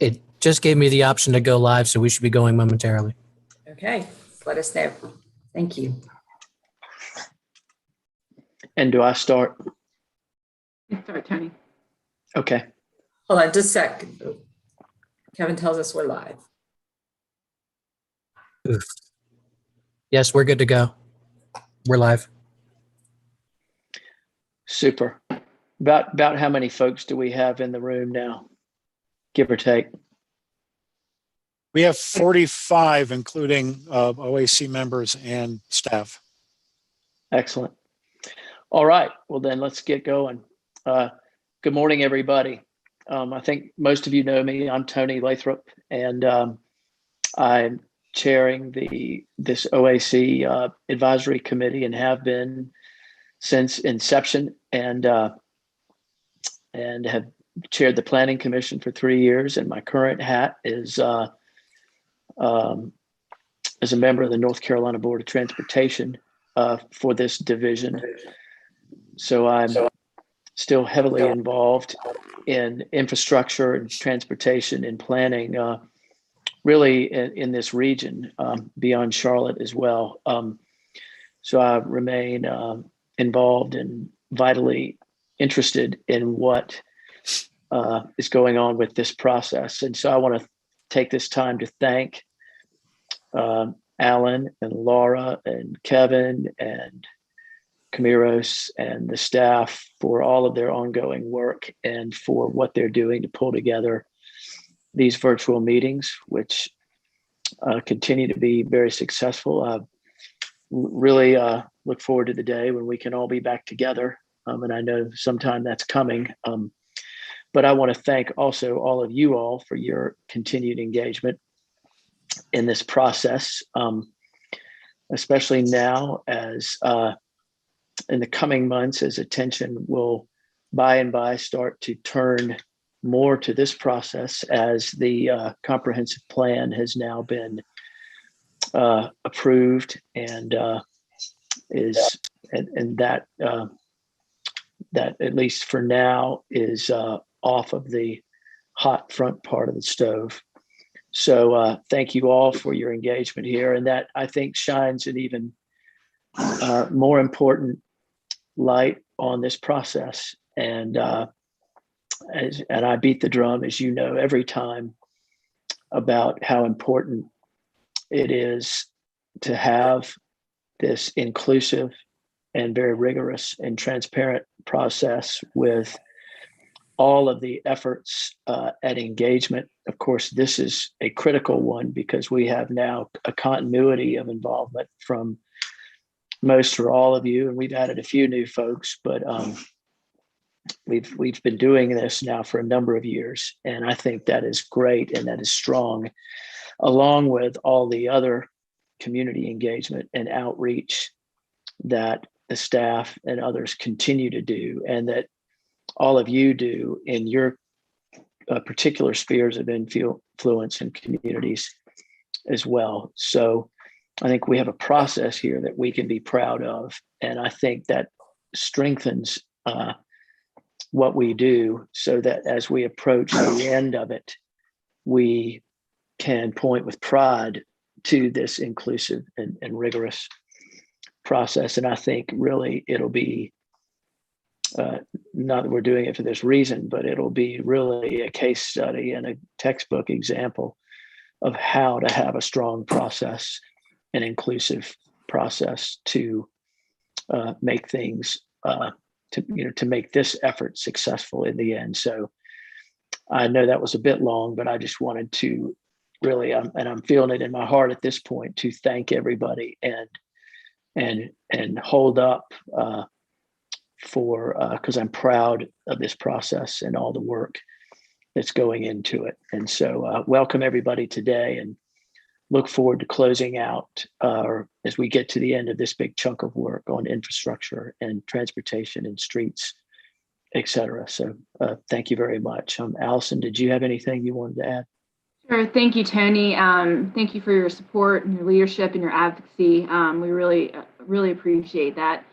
It just gave me the option to go live, so we should be going momentarily. Okay, let us know. Thank you. And do I start? Start, Tony. Okay. Hold on just a sec. Kevin tells us we're live. Oof. Yes, we're good to go. We're live. Super. About how many folks do we have in the room now, give or take? We have 45, including OAC members and staff. Excellent. All right. Well, then let's get going. Good morning, everybody. I think most of you know me. I'm Tony Lathrop, and I'm chairing this OAC advisory committee and have been since inception, and have chaired the Planning Commission for 3 years. And my current hat is as a member of the North Carolina Board of Transportation for this division. So I'm still heavily involved in infrastructure and transportation and planning, really in this region, beyond Charlotte as well. So I remain involved and vitally interested in what is going on with this process. And so I want to take this time to thank Alan and Laura and Kevin and Camiros and the staff for all of their ongoing work and for what they're doing to pull together these virtual meetings, which continue to be very successful. I really look forward to the day when we can all be back together. And I know sometime that's coming. But I want to thank also all of you all for your continued engagement in this process, especially now as in the coming months, as attention will by and by start to turn more to this process as the comprehensive plan has now been approved and that at least for now is off of the hot front part of the stove. So thank you all for your engagement here, and that I think shines an even more important light on this process. And I beat the drum, as you know, every time about how important it is to have this inclusive and very rigorous and transparent process with all of the efforts at engagement. Of course, this is a critical one because we have now a continuity of involvement from most or all of you, and we've added a few new folks, but we've been doing this now for a number of years, and I think that is great and that is strong, along with all the other community engagement and outreach that the staff and others continue to do, and that all of you do in your particular spheres of influence and communities as well. So I think we have a process here that we can be proud of, and I think that strengthens what we do, so that as we approach the end of it, we can point with pride to this inclusive and rigorous process. And I think really it'll be not that we're doing it for this reason, but it'll be really a case study and a textbook example of how to have a strong process, an inclusive process to make things to make this effort successful in the end. So I know that was a bit long, but I just wanted to really, and I'm feeling it in my heart at this point, to thank everybody and hold up for because I'm proud of this process and all the work that's going into it. And so welcome everybody today, and look forward to closing out as we get to the end of this big chunk of work on infrastructure and transportation and streets, et cetera. So thank you very much. Allison, did you have anything you wanted to add? Sure. Thank you, Tony. Thank you for your support and your leadership and your advocacy. We really appreciate that.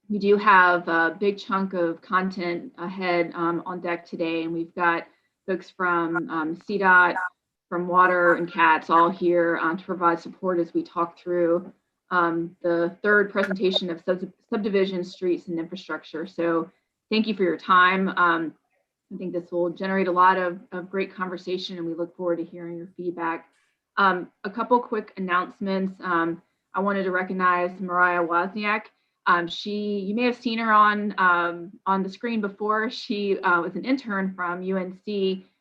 We do have a big chunk of content ahead on deck today, and we've got folks from CDOT, from Water and CATS, all here to provide support as we talk through the third presentation of subdivision, streets, and infrastructure. So thank you for your time. I think this will generate a lot of great conversation, and we look forward to hearing your feedback. A couple quick announcements. I wanted to recognize Mariah Wozniak. You may have seen her on the screen before. She was an intern from UNC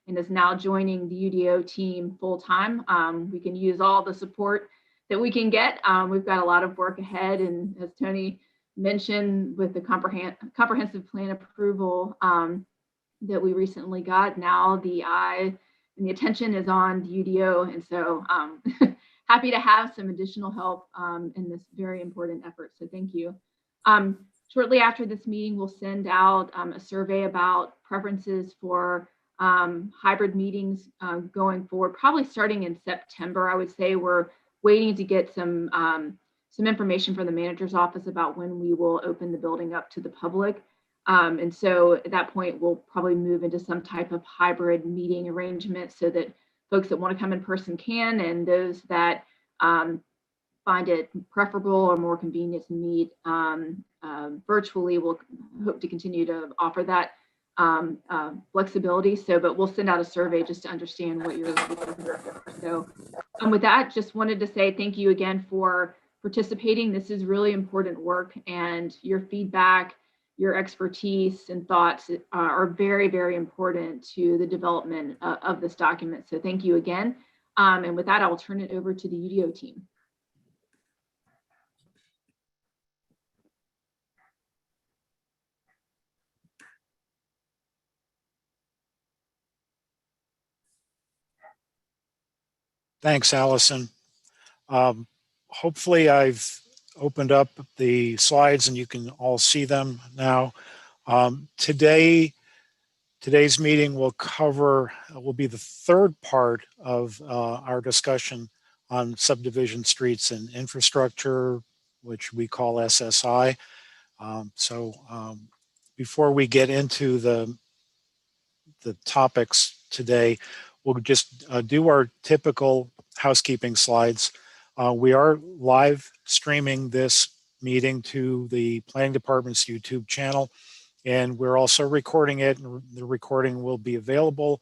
and is now joining the UDO team full time. We can use all the support that we can get. We've got a lot of work ahead, and as Tony mentioned, with the comprehensive plan approval that we recently got, now the eye and the attention is on the UDO, and so happy to have some additional help in this very important effort. So thank you. Shortly after this meeting, we'll send out a survey about preferences for hybrid meetings going forward, probably starting in September. I would say we're waiting to get some information from the manager's office about when we will open the building up to the public. And so at that point, we'll probably move into some type of hybrid meeting arrangement so that folks that want to come in person can, and those that find it preferable or more convenient to meet virtually will hope to continue to offer that flexibility. So, but we'll send out a survey just to understand what you're looking for. So with that, just wanted to say thank you again for participating. This is really important work, and your feedback, your expertise and thoughts are very, very important to the development of this document. So thank you again. And with that, I will turn it over to the UDO team. Thanks, Allison. Hopefully I've opened up the slides and you can all see them now. Today's meeting will be the third part of our discussion on subdivision, streets, and infrastructure, which we call SSI. Before we get into the topics today, we'll just do our typical housekeeping slides. We are live streaming this meeting to the Planning Department's YouTube channel, and we're also recording it, and the recording will be available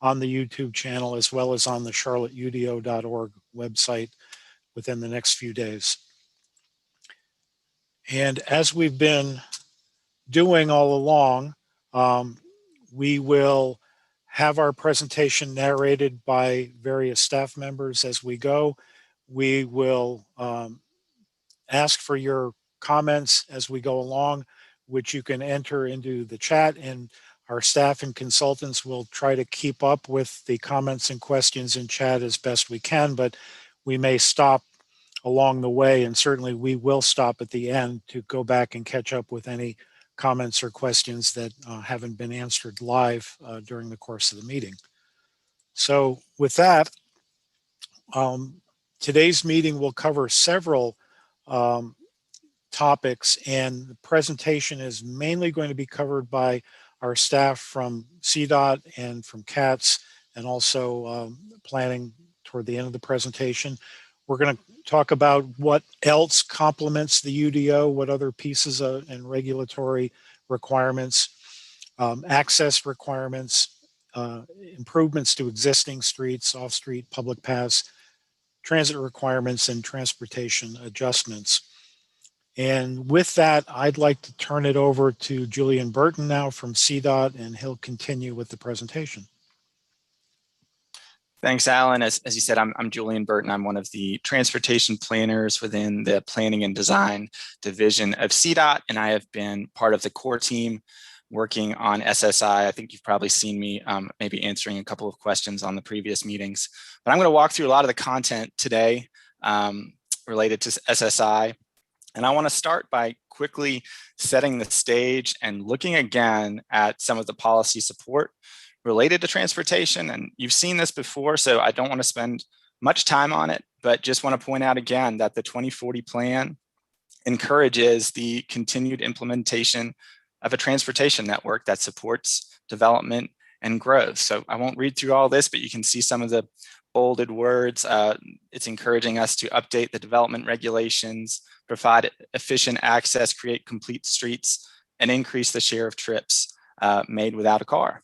on the YouTube channel as well as on the charlotteudo.org website within the next few days. And as we've been doing all along, we will have our presentation narrated by various staff members as we go. We will ask for your comments as we go along, which you can enter into the chat, and our staff and consultants will try to keep up with the comments and questions in chat as best we can, but we may stop along the way, and certainly we will stop at the end to go back and catch up with any comments or questions that haven't been answered live during the course of the meeting. So with that, today's meeting will cover several topics, and the presentation is mainly going to be covered by our staff from CDOT and from CATS, and also planning toward the end of the presentation. We're going to talk about what else complements the UDO, what other pieces and regulatory requirements, access requirements, improvements to existing streets, off-street public paths, transit requirements, and transportation adjustments. And with that, I'd like to turn it over to Julian Burton now from CDOT, and he'll continue with the presentation. Thanks, Alan. As you said, I'm Julian Burton. I'm one of the transportation planners within the Planning and Design Division of CDOT, and I have been part of the core team working on SSI. I think you've probably seen me maybe answering a couple of questions on the previous meetings, but I'm going to walk through a lot of the content today related to SSI. And I want to start by quickly setting the stage and looking again at some of the policy support related to transportation. And you've seen this before, so I don't want to spend much time on it, but just want to point out again that the 2040 plan encourages the continued implementation of a transportation network that supports development and growth. So I won't read through all this, but you can see some of the bolded words. It's encouraging us to update the development regulations, provide efficient access, create complete streets, and increase the share of trips made without a car.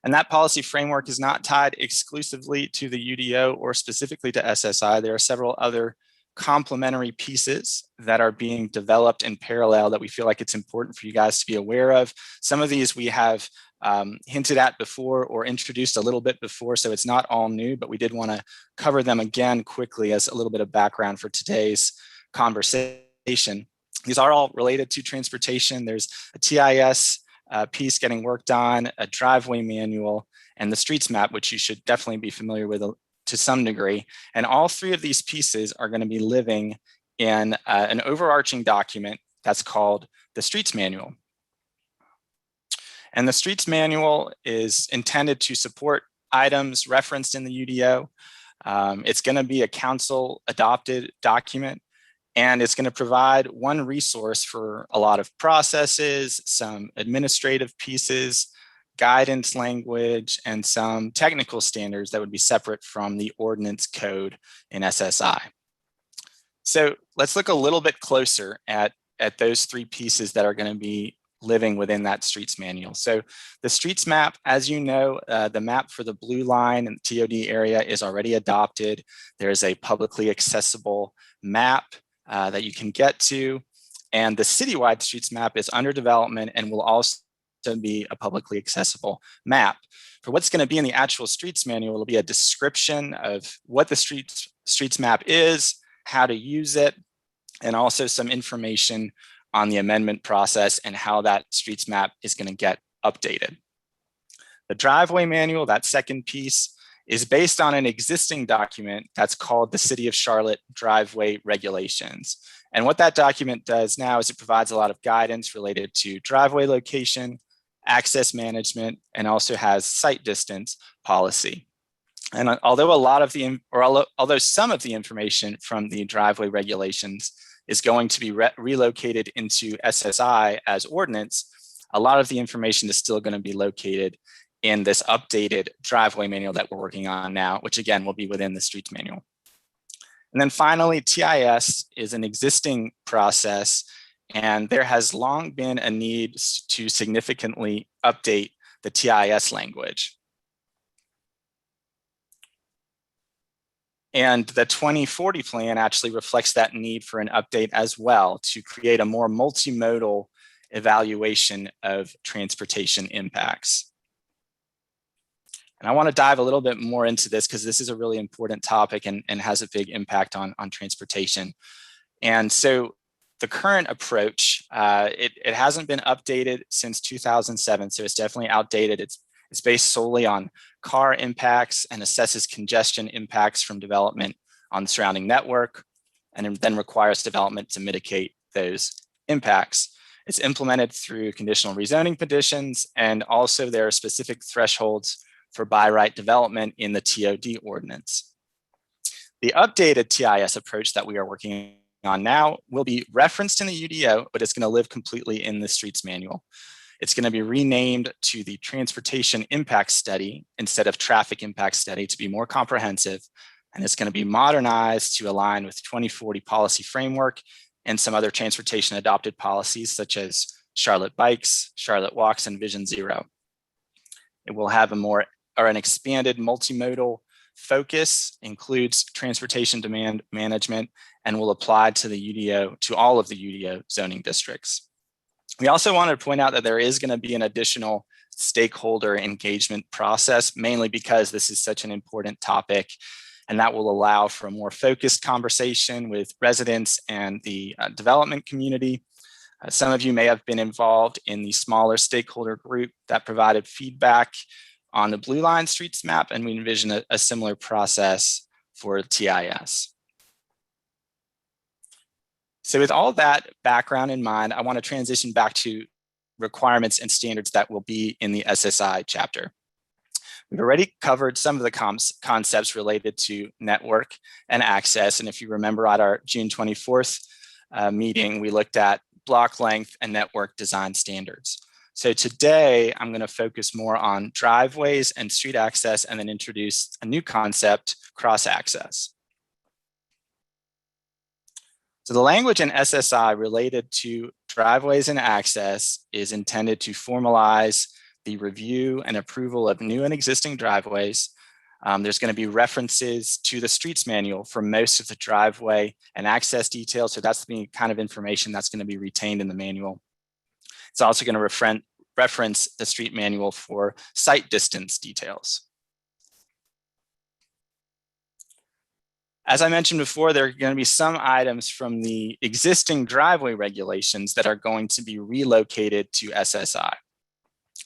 And that policy framework is not tied exclusively to the UDO or specifically to SSI. There are several other complementary pieces that are being developed in parallel that we feel like it's important for you guys to be aware of. Some of these we have hinted at before or introduced a little bit before, so it's not all new, but we did want to cover them again quickly as a little bit of background for today's conversation. These are all related to transportation. There's a TIS piece getting worked on, a driveway manual, and the streets map, which you should definitely be familiar with to some degree. And all three of these pieces are going to be living in an overarching document that's called the Streets Manual. And the Streets Manual is intended to support items referenced in the UDO. It's going to be a council adopted document, and it's going to provide one resource for a lot of processes, some administrative pieces, guidance language, and some technical standards that would be separate from the ordinance code in SSI. So let's look a little bit closer at those three pieces that are going to be living within that streets manual. So the streets map, as you know, the map for the blue line and the TOD area is already adopted. There's a publicly accessible map that you can get to. And the citywide streets map is under development and will also be a publicly accessible map. For what's going to be in the actual streets manual, it'll be a description of what the streets map is, how to use it, and also some information on the amendment process and how that streets map is going to get updated. The driveway manual, that second piece, is based on an existing document that's called the City of Charlotte Driveway Regulations. And what that document does now is it provides a lot of guidance related to driveway location, access management, and also has site distance policy. And although although some of the information from the driveway regulations is going to be relocated into SSI as ordinance, a lot of the information is still going to be located in this updated driveway manual that we're working on now, which again will be within the streets manual. And then finally, TIS is an existing process, and there has long been a need to significantly update the TIS language. And the 2040 plan actually reflects that need for an update as well to create a more multimodal evaluation of transportation impacts. And I want to dive a little bit more into this because this is a really important topic and has a big impact on transportation. And so the current approach, it hasn't been updated since 2007, so it's definitely outdated. It's based solely on car impacts and assesses congestion impacts from development on the surrounding network, and then requires development to mitigate those impacts. It's implemented through conditional rezoning petitions, and also there are specific thresholds for by right development in the TOD ordinance. The updated TIS approach that we are working on now will be referenced in the UDO, but it's going to live completely in the streets manual. It's going to be renamed to the Transportation Impact Study instead of Traffic Impact Study to be more comprehensive. And it's going to be modernized to align with 2040 policy framework and some other transportation adopted policies such as Charlotte Bikes, Charlotte Walks, and Vision Zero. It will have an expanded multimodal focus, includes transportation demand management, and will apply to the UDO, to all of the UDO zoning districts. We also wanted to point out that there is going to be an additional stakeholder engagement process, mainly because this is such an important topic, and that will allow for a more focused conversation with residents and the development community. Some of you may have been involved in the smaller stakeholder group that provided feedback on the Blue Line Streets map, and we envision a similar process for TIS. So with all that background in mind, I want to transition back to requirements and standards that will be in the SSI chapter. We've already covered some of the concepts related to network and access. And if you remember at our June 24th meeting, we looked at block length and network design standards. So today I'm going to focus more on driveways and street access and then introduce a new concept, cross access. So the language in SSI related to driveways and access is intended to formalize the review and approval of new and existing driveways. There's going to be references to the streets manual for most of the driveway and access details. So that's the kind of information that's going to be retained in the manual. It's also going to reference the street manual for site distance details. As I mentioned before, there are going to be some items from the existing driveway regulations that are going to be relocated to SSI.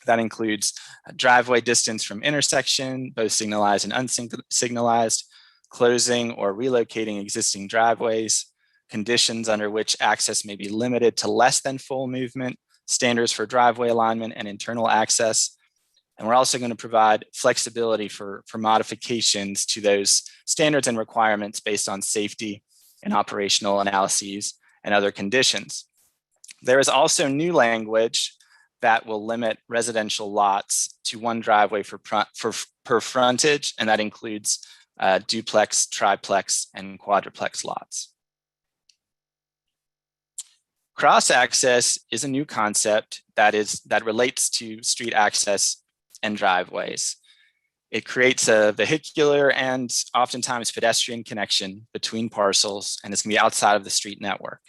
That includes a driveway distance from intersection, both signalized and unsignalized, closing or relocating existing driveways, conditions under which access may be limited to less than full movement, standards for driveway alignment and internal access. And we're also going to provide flexibility for modifications to those standards and requirements based on safety and operational analyses and other conditions. There is also new language that will limit residential lots to one driveway per frontage, and that includes duplex, triplex, and quadruplex lots. Cross access is a new concept that relates to street access and driveways. It creates a vehicular and oftentimes pedestrian connection between parcels, and it's going to be outside of the street network.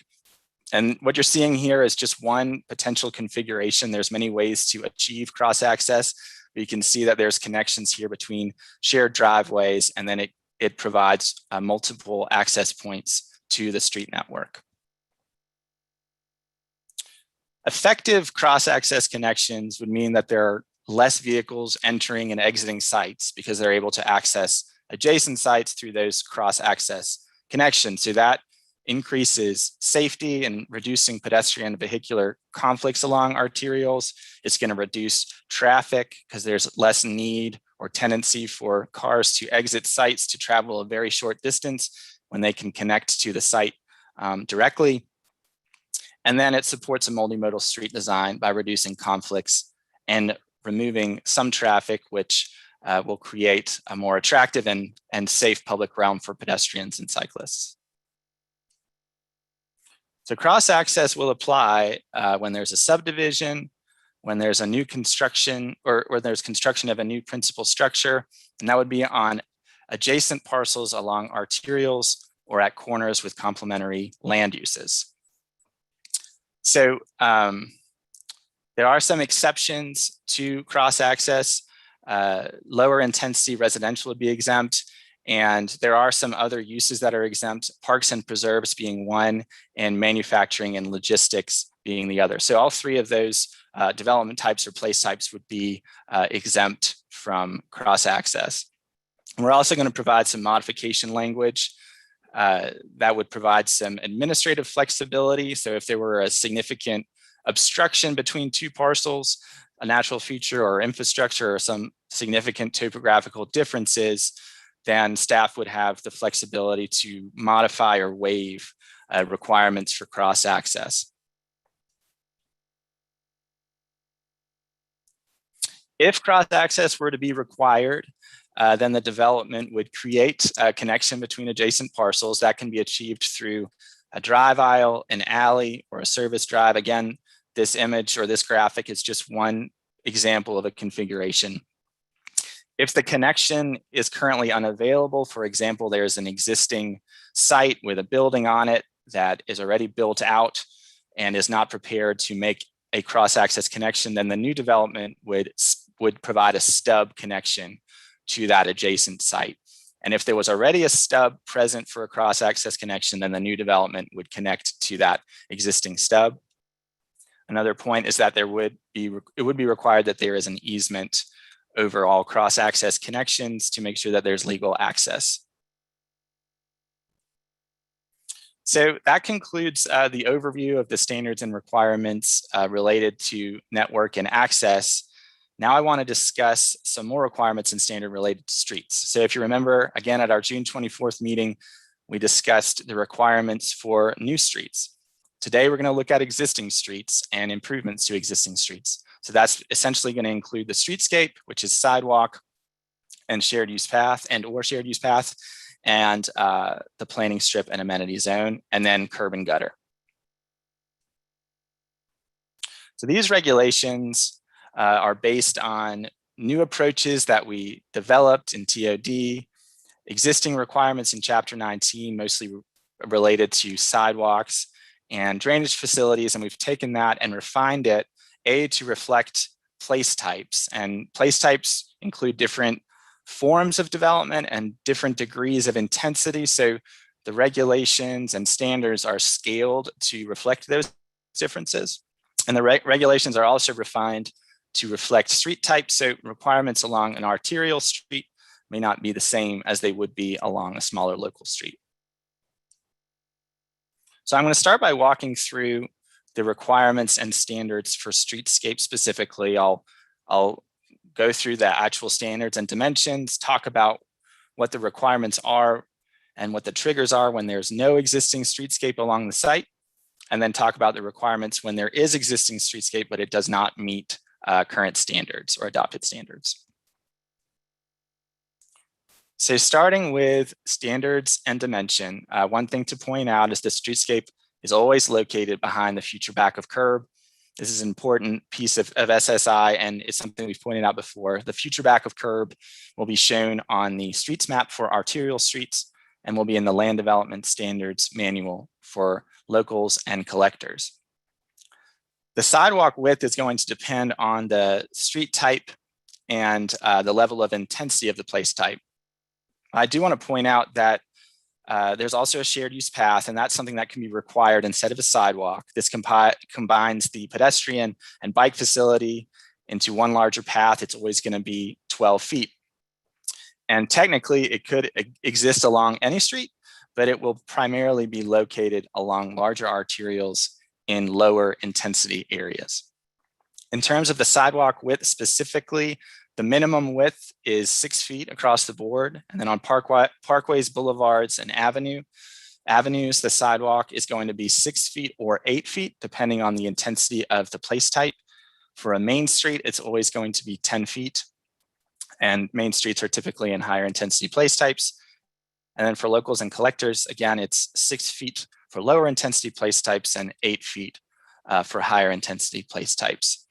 And what you're seeing here is just one potential configuration. There's many ways to achieve cross access. You can see that there's connections here between shared driveways, and then it provides multiple access points to the street network. Effective cross access connections would mean that there are less vehicles entering and exiting sites because they're able to access adjacent sites through those cross access connections. So that increases safety and reducing pedestrian and vehicular conflicts along arterials. It's going to reduce traffic because there's less need or tendency for cars to exit sites to travel a very short distance when they can connect to the site directly. And then it supports a multimodal street design by reducing conflicts and removing some traffic, which will create a more attractive and safe public realm for pedestrians and cyclists. So cross access will apply when there's a subdivision, when there's a new construction or there's construction of a new principal structure, and that would be on adjacent parcels along arterials or at corners with complementary land uses. So there are some exceptions to cross access. Lower intensity residential would be exempt. And there are some other uses that are exempt, parks and preserves being one, and manufacturing and logistics being the other. So all three of those development types or place types would be exempt from cross access. And we're also going to provide some modification language that would provide some administrative flexibility. So if there were a significant obstruction between two parcels, a natural feature or infrastructure or some significant topographical differences, then staff would have the flexibility to modify or waive requirements for cross access. If cross access were to be required, then the development would create a connection between adjacent parcels that can be achieved through a drive aisle, an alley, or a service drive. Again, this image or this graphic is just one example of a configuration. If the connection is currently unavailable, for example, there's an existing site with a building on it that is already built out and is not prepared to make a cross-access connection, then the new development would provide a stub connection to that adjacent site. And if there was already a stub present for a cross-access connection, then the new development would connect to that existing stub. Another point is that it would be required that there is an easement over all cross-access connections to make sure that there's legal access. So that concludes the overview of the standards and requirements related to network and access. Now I want to discuss some more requirements and standard related to streets. So if you remember, again, at our June 24th meeting, we discussed the requirements for new streets. Today, we're going to look at existing streets and improvements to existing streets. So that's essentially going to include the streetscape, which is sidewalk and shared use path or shared use path, and the planning strip and amenity zone, and then curb and gutter. So these regulations are based on new approaches that we developed in TOD, existing requirements in Chapter 19, mostly related to sidewalks and drainage facilities, and we've taken that and refined it, to reflect place types. And place types include different forms of development and different degrees of intensity. So the regulations and standards are scaled to reflect those differences. And the regulations are also refined to reflect street types. So requirements along an arterial street may not be the same as they would be along a smaller local street. So I'm going to start by walking through the requirements and standards for streetscape specifically. I'll go through the actual standards and dimensions, talk about what the requirements are and what the triggers are when there's no existing streetscape along the site, and then talk about the requirements when there is existing streetscape, but it does not meet current standards or adopted standards. So starting with standards and dimension, one thing to point out is the streetscape is always located behind the future back of curb. This is an important piece of SSI, and it's something we've pointed out before. The future back of curb will be shown on the streets map for arterial streets and will be in the land development standards manual for locals and collectors. The sidewalk width is going to depend on the street type and the level of intensity of the place type. I do want to point out that there's also a shared use path, and that's something that can be required instead of a sidewalk. This combines the pedestrian and bike facility into one larger path. It's always going to be 12 feet. And technically, it could exist along any street, but it will primarily be located along larger arterials in lower intensity areas. In terms of the sidewalk width specifically, the minimum width is 6 feet across the board. And then on parkways, boulevards, and avenues, the sidewalk is going to be 6 feet or 8 feet, depending on the intensity of the place type. For a main street, it's always going to be 10 feet. And main streets are typically in higher intensity place types. And then for locals and collectors, again, it's 6 feet for lower intensity place types and 8 feet for higher intensity place types.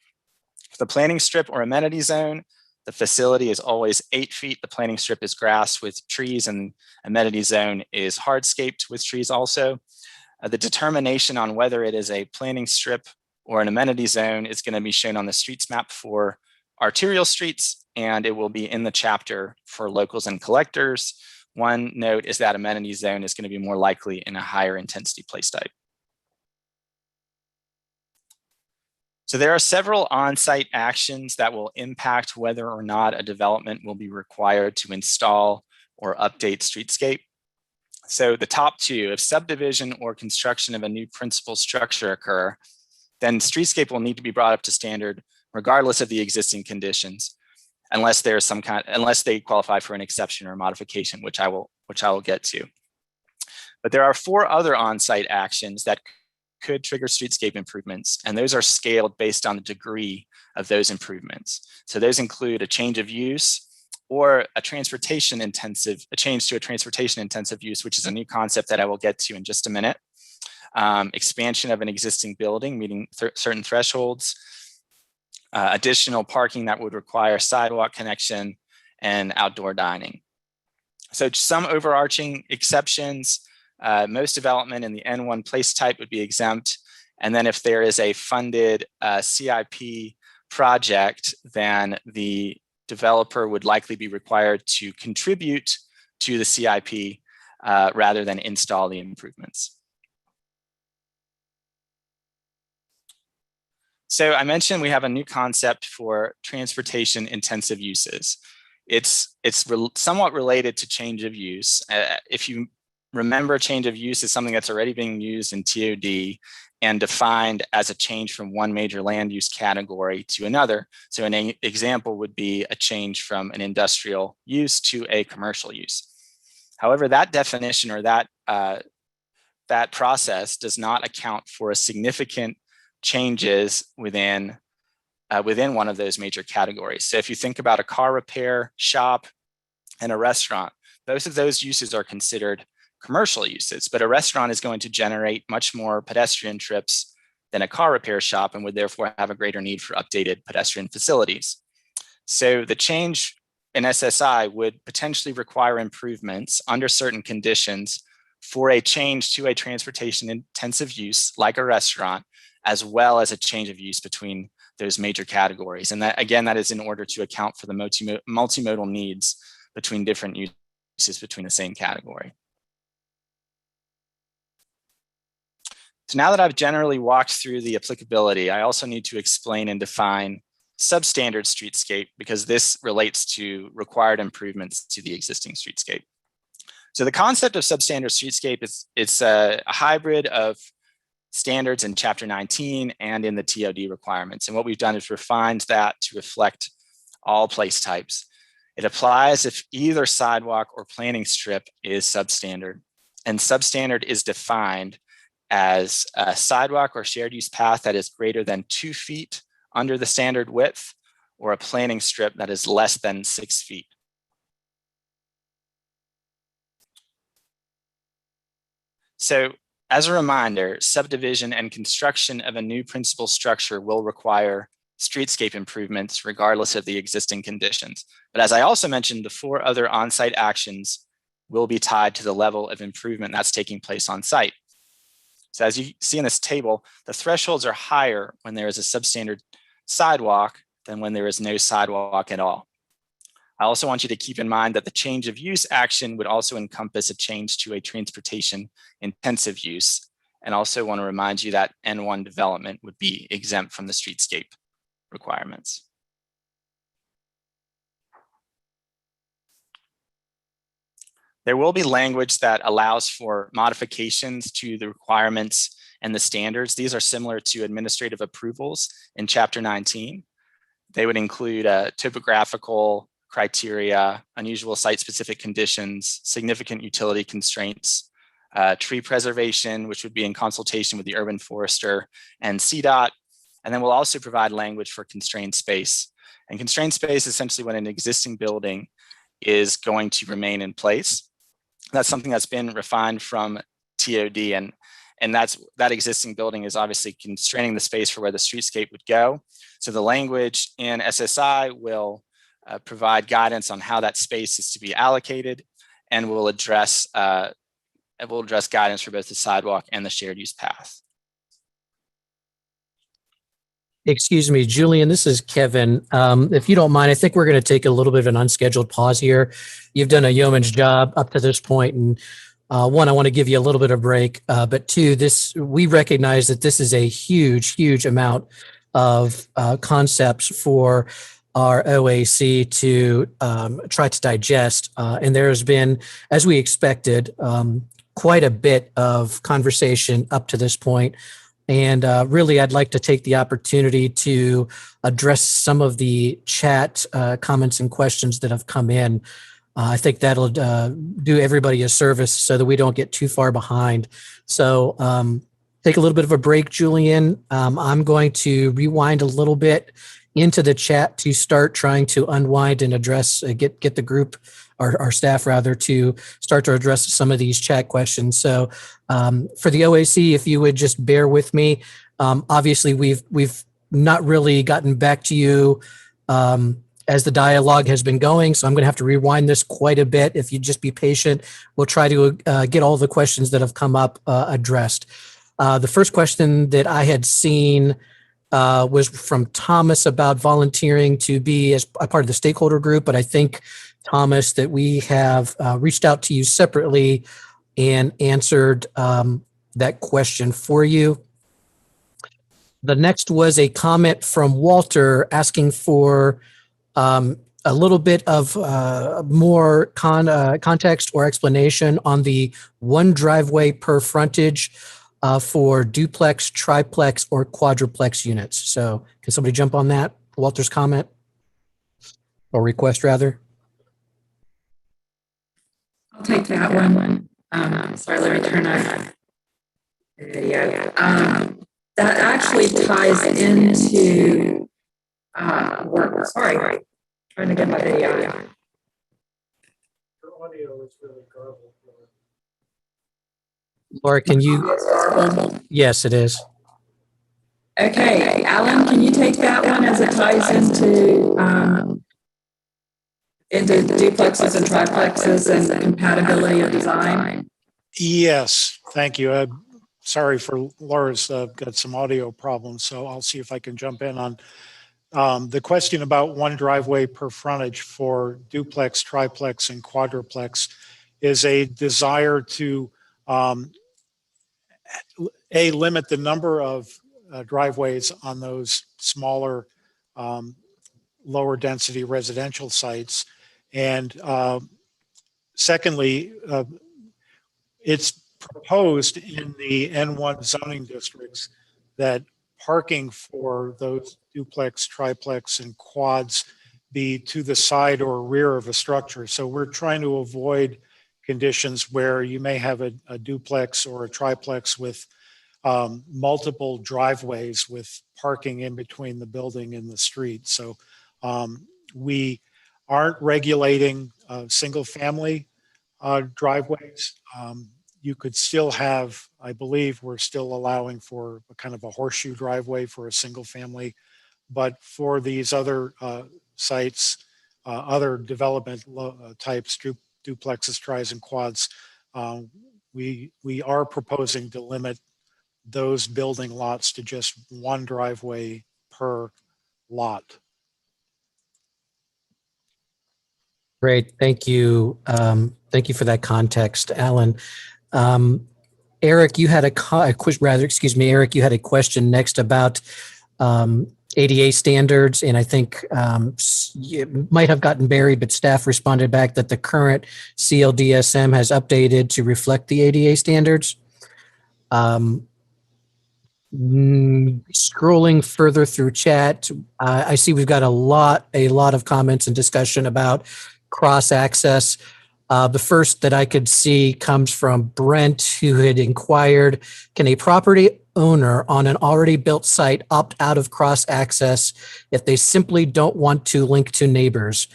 For the planning strip or amenity zone, the facility is always 8 feet. The planning strip is grass with trees, and amenity zone is hardscaped with trees also. The determination on whether it is a planning strip or an amenity zone is going to be shown on the streets map for arterial streets, and it will be in the chapter for locals and collectors. One note is that amenity zone is going to be more likely in a higher intensity place type. So there are several on-site actions that will impact whether or not a development will be required to install or update streetscape. So the top two, if subdivision or construction of a new principal structure occur, then streetscape will need to be brought up to standard regardless of the existing conditions, unless they qualify for an exception or modification, which I will get to. But there are 4 other on-site actions that could trigger streetscape improvements, and those are scaled based on the degree of those improvements. So those include a change of use or a change to a transportation intensive use, which is a new concept that I will get to in just a minute. Expansion of an existing building, meeting certain thresholds, additional parking that would require sidewalk connection, and outdoor dining. So some overarching exceptions. Most development in the N1 place type would be exempt. And then if there is a funded CIP project, then the developer would likely be required to contribute to the CIP rather than install the improvements. So I mentioned we have a new concept for transportation intensive uses. It's somewhat related to change of use. If you remember, change of use is something that's already being used in TOD and defined as a change from one major land use category to another. So an example would be a change from an industrial use to a commercial use. However, that definition or that process does not account for significant changes within within one of those major categories. So if you think about a car repair shop and a restaurant, both of those uses are considered commercial uses, but a restaurant is going to generate much more pedestrian trips than a car repair shop and would therefore have a greater need for updated pedestrian facilities. So the change in SSI would potentially require improvements under certain conditions for a change to a transportation intensive use like a restaurant, as well as a change of use between those major categories. And that, again, that is in order to account for the multimodal needs between different uses between the same category. So now that I've generally walked through the applicability, I also need to explain and define substandard streetscape, because this relates to required improvements to the existing streetscape. So the concept of substandard streetscape is it's a hybrid of standards in Chapter 19 and in the TOD requirements. And what we've done is refined that to reflect all place types. It applies if either sidewalk or planning strip is substandard. And substandard is defined as a sidewalk or shared use path that is greater than 2 feet under the standard width, or a planning strip that is less than 6 feet. So as a reminder, subdivision and construction of a new principal structure will require streetscape improvements regardless of the existing conditions. But as I also mentioned, the 4 other on-site actions will be tied to the level of improvement that's taking place on site. So as you see in this table, the thresholds are higher when there is a substandard sidewalk than when there is no sidewalk at all. I also want you to keep in mind that the change of use action would also encompass a change to a transportation intensive use. And also want to remind you that N1 development would be exempt from the streetscape requirements. There will be language that allows for modifications to the requirements and the standards. These are similar to administrative approvals in Chapter 19. They would include topographical criteria, unusual site-specific conditions, significant utility constraints, tree preservation, which would be in consultation with the urban forester and CDOT. And then we'll also provide language for constrained space. And constrained space is essentially when an existing building is going to remain in place. That's something that's been refined from TOD, and that existing building is obviously constraining the space for where the streetscape would go. So the language in SSI will provide guidance on how that space is to be allocated, and will address guidance for both the sidewalk and the shared use path. Excuse me, Julian, this is Kevin. If you don't mind, I think we're going to take a little bit of an unscheduled pause here. You've done a yeoman's job up to this point, and one, I want to give you a little bit of break, but two, we recognize that this is a huge amount of concepts for our OAC to try to digest. And there has been, as we expected, quite a bit of conversation up to this point. And really, I'd like to take the opportunity to address some of the chat comments and questions that have come in. I think that'll do everybody a service so that we don't get too far behind. So take a little bit of a break, Julian. I'm going to rewind a little bit into the chat to start trying to unwind and address, get the group, our staff rather, to start to address some of these chat questions. So for the OAC, if you would just bear with me, obviously we've not really gotten back to you as the dialogue has been going. So I'm going to have to rewind this quite a bit. If you just be patient, we'll try to get all the questions that have come up addressed. The first question that I had seen was from Thomas about volunteering to be as a part of the stakeholder group. But I think, Thomas, that we have reached out to you separately and answered that question for you. The next was a comment from Walter asking for a little bit of more context or explanation on the one driveway per frontage for duplex, triplex, or quadruplex units. So can somebody jump on that? Walter's comment or request rather? I'll take that one. Sorry, let me turn on the video. That actually ties into work. Sorry, trying to get my video. Your audio is really garbled. Laura, can you? Yes, it is. Okay, Alan, can you take that one as it ties into duplexes and triplexes and compatibility of design? Yes, thank you. Sorry for Laura's got some audio problems, so I'll see if I can jump in on the question about one driveway per frontage for duplex, triplex, and quadruplex is a desire to limit the number of driveways on those smaller, lower density residential sites. And secondly, it's proposed in the N1 zoning districts that parking for those duplex, triplex, and quads be to the side or rear of a structure. So we're trying to avoid conditions where you may have a duplex or a triplex with multiple driveways with parking in between the building and the street. So we aren't regulating single family driveways. You could still have, I believe we're still allowing for a kind of a horseshoe driveway for a single family, but for these other sites, other development types, duplexes, tris, and quads, we are proposing to limit those building lots to just one driveway per lot. Great. Thank you. Thank you for that context, Alan. Eric, you had Eric, you had a question next about ADA standards, and I think it might have gotten buried, but staff responded back that the current CLDSM has updated to reflect the ADA standards. Scrolling further through chat, I see we've got a lot of comments and discussion about cross access. The first that I could see comes from Brent, who had inquired, can a property owner on an already built site opt out of cross access if they simply don't want to link to neighbors?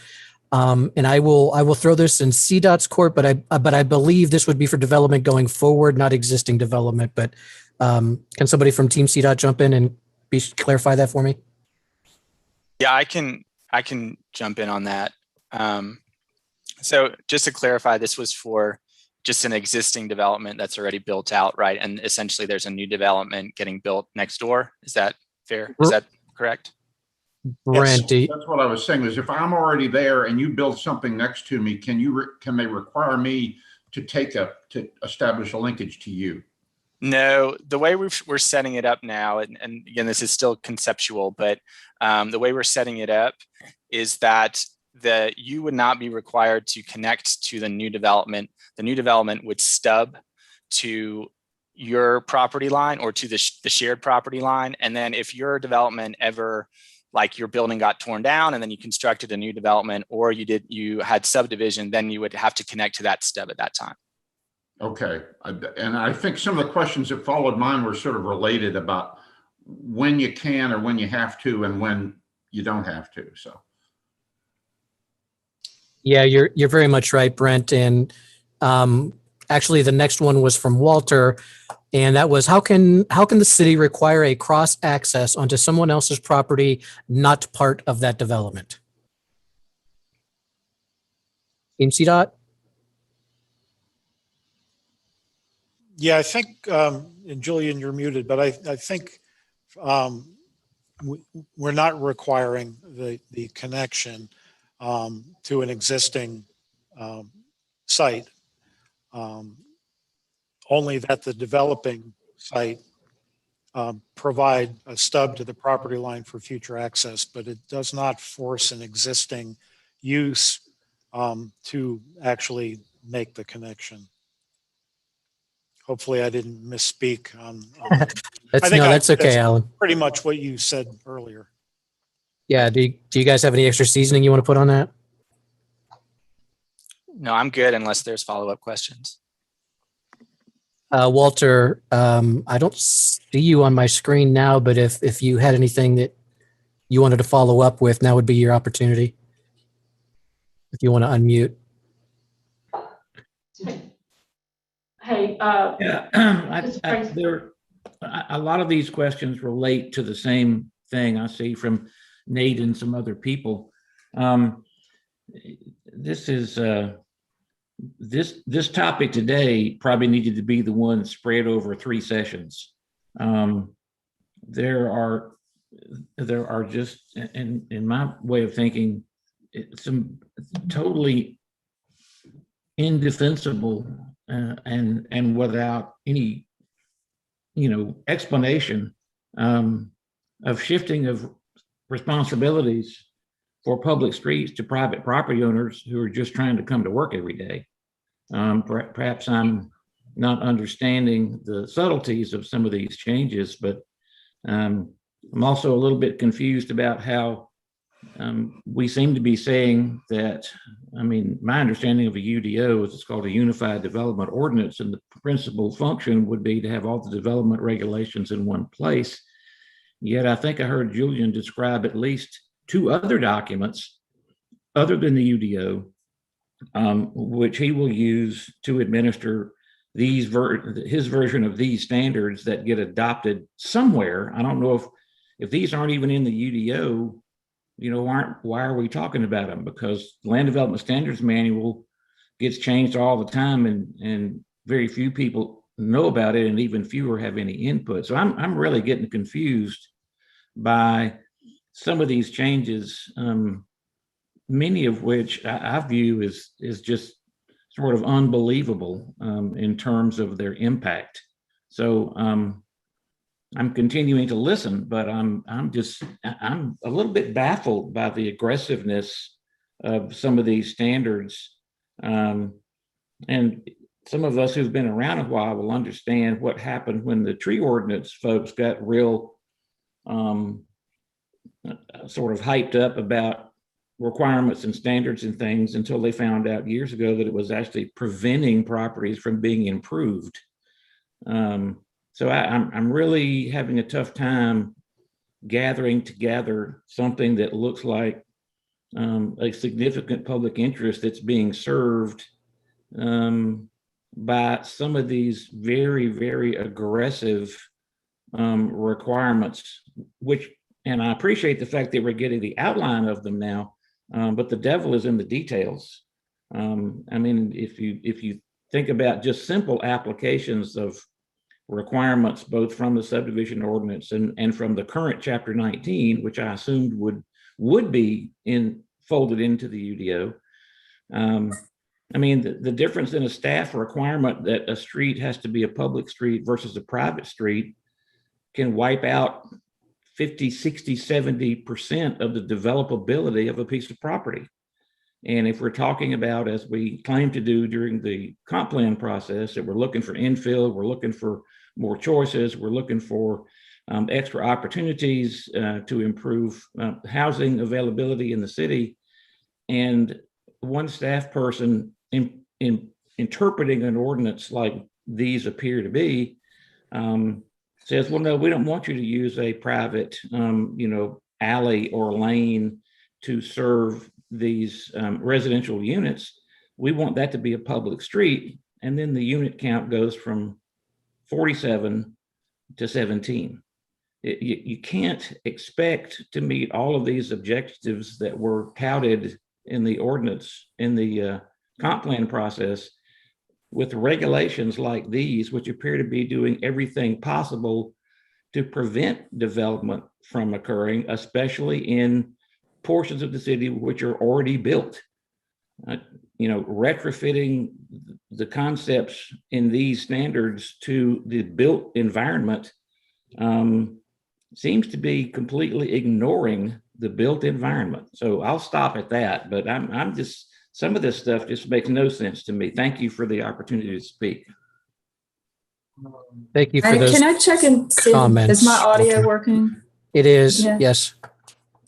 And I will throw this in CDOT's court, but I believe this would be for development going forward, not existing development. But can somebody from Team CDOT jump in and clarify that for me? Yeah, I can jump in on that. So just to clarify, this was for just an existing development that's already built out, right? And essentially there's a new development getting built next door. Is that fair? Is that correct? Brent, Yes. That's what I was saying is if I'm already there and you build something next to me, can they require me to establish a linkage to you? No, the way we're setting it up now, and again, this is still conceptual, but the way we're setting it up is that you would not be required to connect to the new development. The new development would stub to your property line or to the shared property line. And then if your development ever, like your building got torn down and then you constructed a new development, or you had subdivision, then you would have to connect to that stub at that time. Okay. And I think some of the questions that followed mine were sort of related about when you can or when you have to and when you don't have to. So. Yeah, you're very much right, Brent. And actually, the next one was from Walter, and that was how can the city require a cross access onto someone else's property not part of that development? Team CDOT? Yeah, I think, and Julian, you're muted, but I think we're not requiring the connection to an existing site, only that the developing site provide a stub to the property line for future access, but it does not force an existing use to actually make the connection. Hopefully I didn't misspeak on that's okay, Alan. pretty much what you said earlier. Yeah, do you guys have any extra seasoning you want to put on that? No, I'm good unless there's follow-up questions. Walter, I don't see you on my screen now, but if you had anything that you wanted to follow up with, now would be your opportunity. If you want to unmute. Hey, Yeah, a lot of these questions relate to the same thing I see from Nate and some other people. This topic today probably needed to be the one spread over 3 sessions. There are just, in my way of thinking, some totally indefensible and without any, explanation of shifting of responsibilities for public streets to private property owners who are just trying to come to work every day. Perhaps I'm not understanding the subtleties of some of these changes, but I'm also a little bit confused about how we seem to be saying that. My understanding of a UDO is it's called a Unified Development Ordinance, and the principal function would be to have all the development regulations in one place. Yet I think I heard Julian describe at least 2 other documents other than the UDO, which he will use to administer his version of these standards that get adopted somewhere. I don't know if these aren't even in the UDO, why are we talking about them? Because the Land Development Standards Manual gets changed all the time, and very few people know about it, and even fewer have any input. So I'm really getting confused by some of these changes, many of which I view as just sort of unbelievable in terms of their impact. So I'm continuing to listen, but I'm a little bit baffled by the aggressiveness of some of these standards. And some of us who've been around a while will understand what happened when the tree ordinance folks got real sort of hyped up about requirements and standards and things until they found out years ago that it was actually preventing properties from being improved. So I'm really having a tough time gathering together something that looks like a significant public interest that's being served by some of these very, very aggressive requirements, and I appreciate the fact that we're getting the outline of them now, but the devil is in the details. If you think about just simple applications of requirements, both from the subdivision ordinance and from the current chapter 19, which I assumed would be folded into the UDO. The difference in a staff requirement that a street has to be a public street versus a private street can wipe out 50, 60, 70% of the developability of a piece of property. And if we're talking about, as we claim to do during the comp plan process, that we're looking for infill, we're looking for more choices, we're looking for extra opportunities to improve housing availability in the city, and one staff person in interpreting an ordinance like these appear to be says, well, no, we don't want you to use a private alley or lane to serve these residential units. We want that to be a public street. And then the unit count goes from 47 to 17. You can't expect to meet all of these objectives that were touted in the ordinance, in the comp plan process, with regulations like these, which appear to be doing everything possible to prevent development from occurring, especially in portions of the city which are already built. Retrofitting the concepts in these standards to the built environment seems to be completely ignoring the built environment. So I'll stop at that, but I'm just, some of this stuff just makes no sense to me. Thank you for the opportunity to speak. Thank you for those Can I check and see, comments, is my audio Walter. working? It is, Yeah. yes.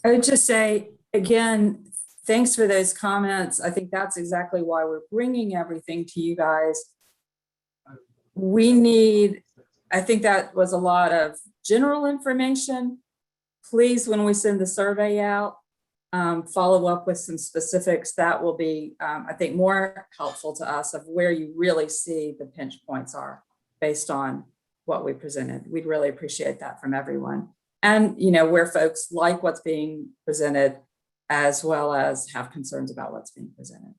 I would just say, again, thanks for those comments. I think that's exactly why we're bringing everything to you guys. I think that was a lot of general information, please, when we send the survey out, follow up with some specifics that will be, I think, more helpful to us of where you really see the pinch points are based on what we presented. We'd really appreciate that from everyone. And, where folks like what's being presented as well as have concerns about what's being presented.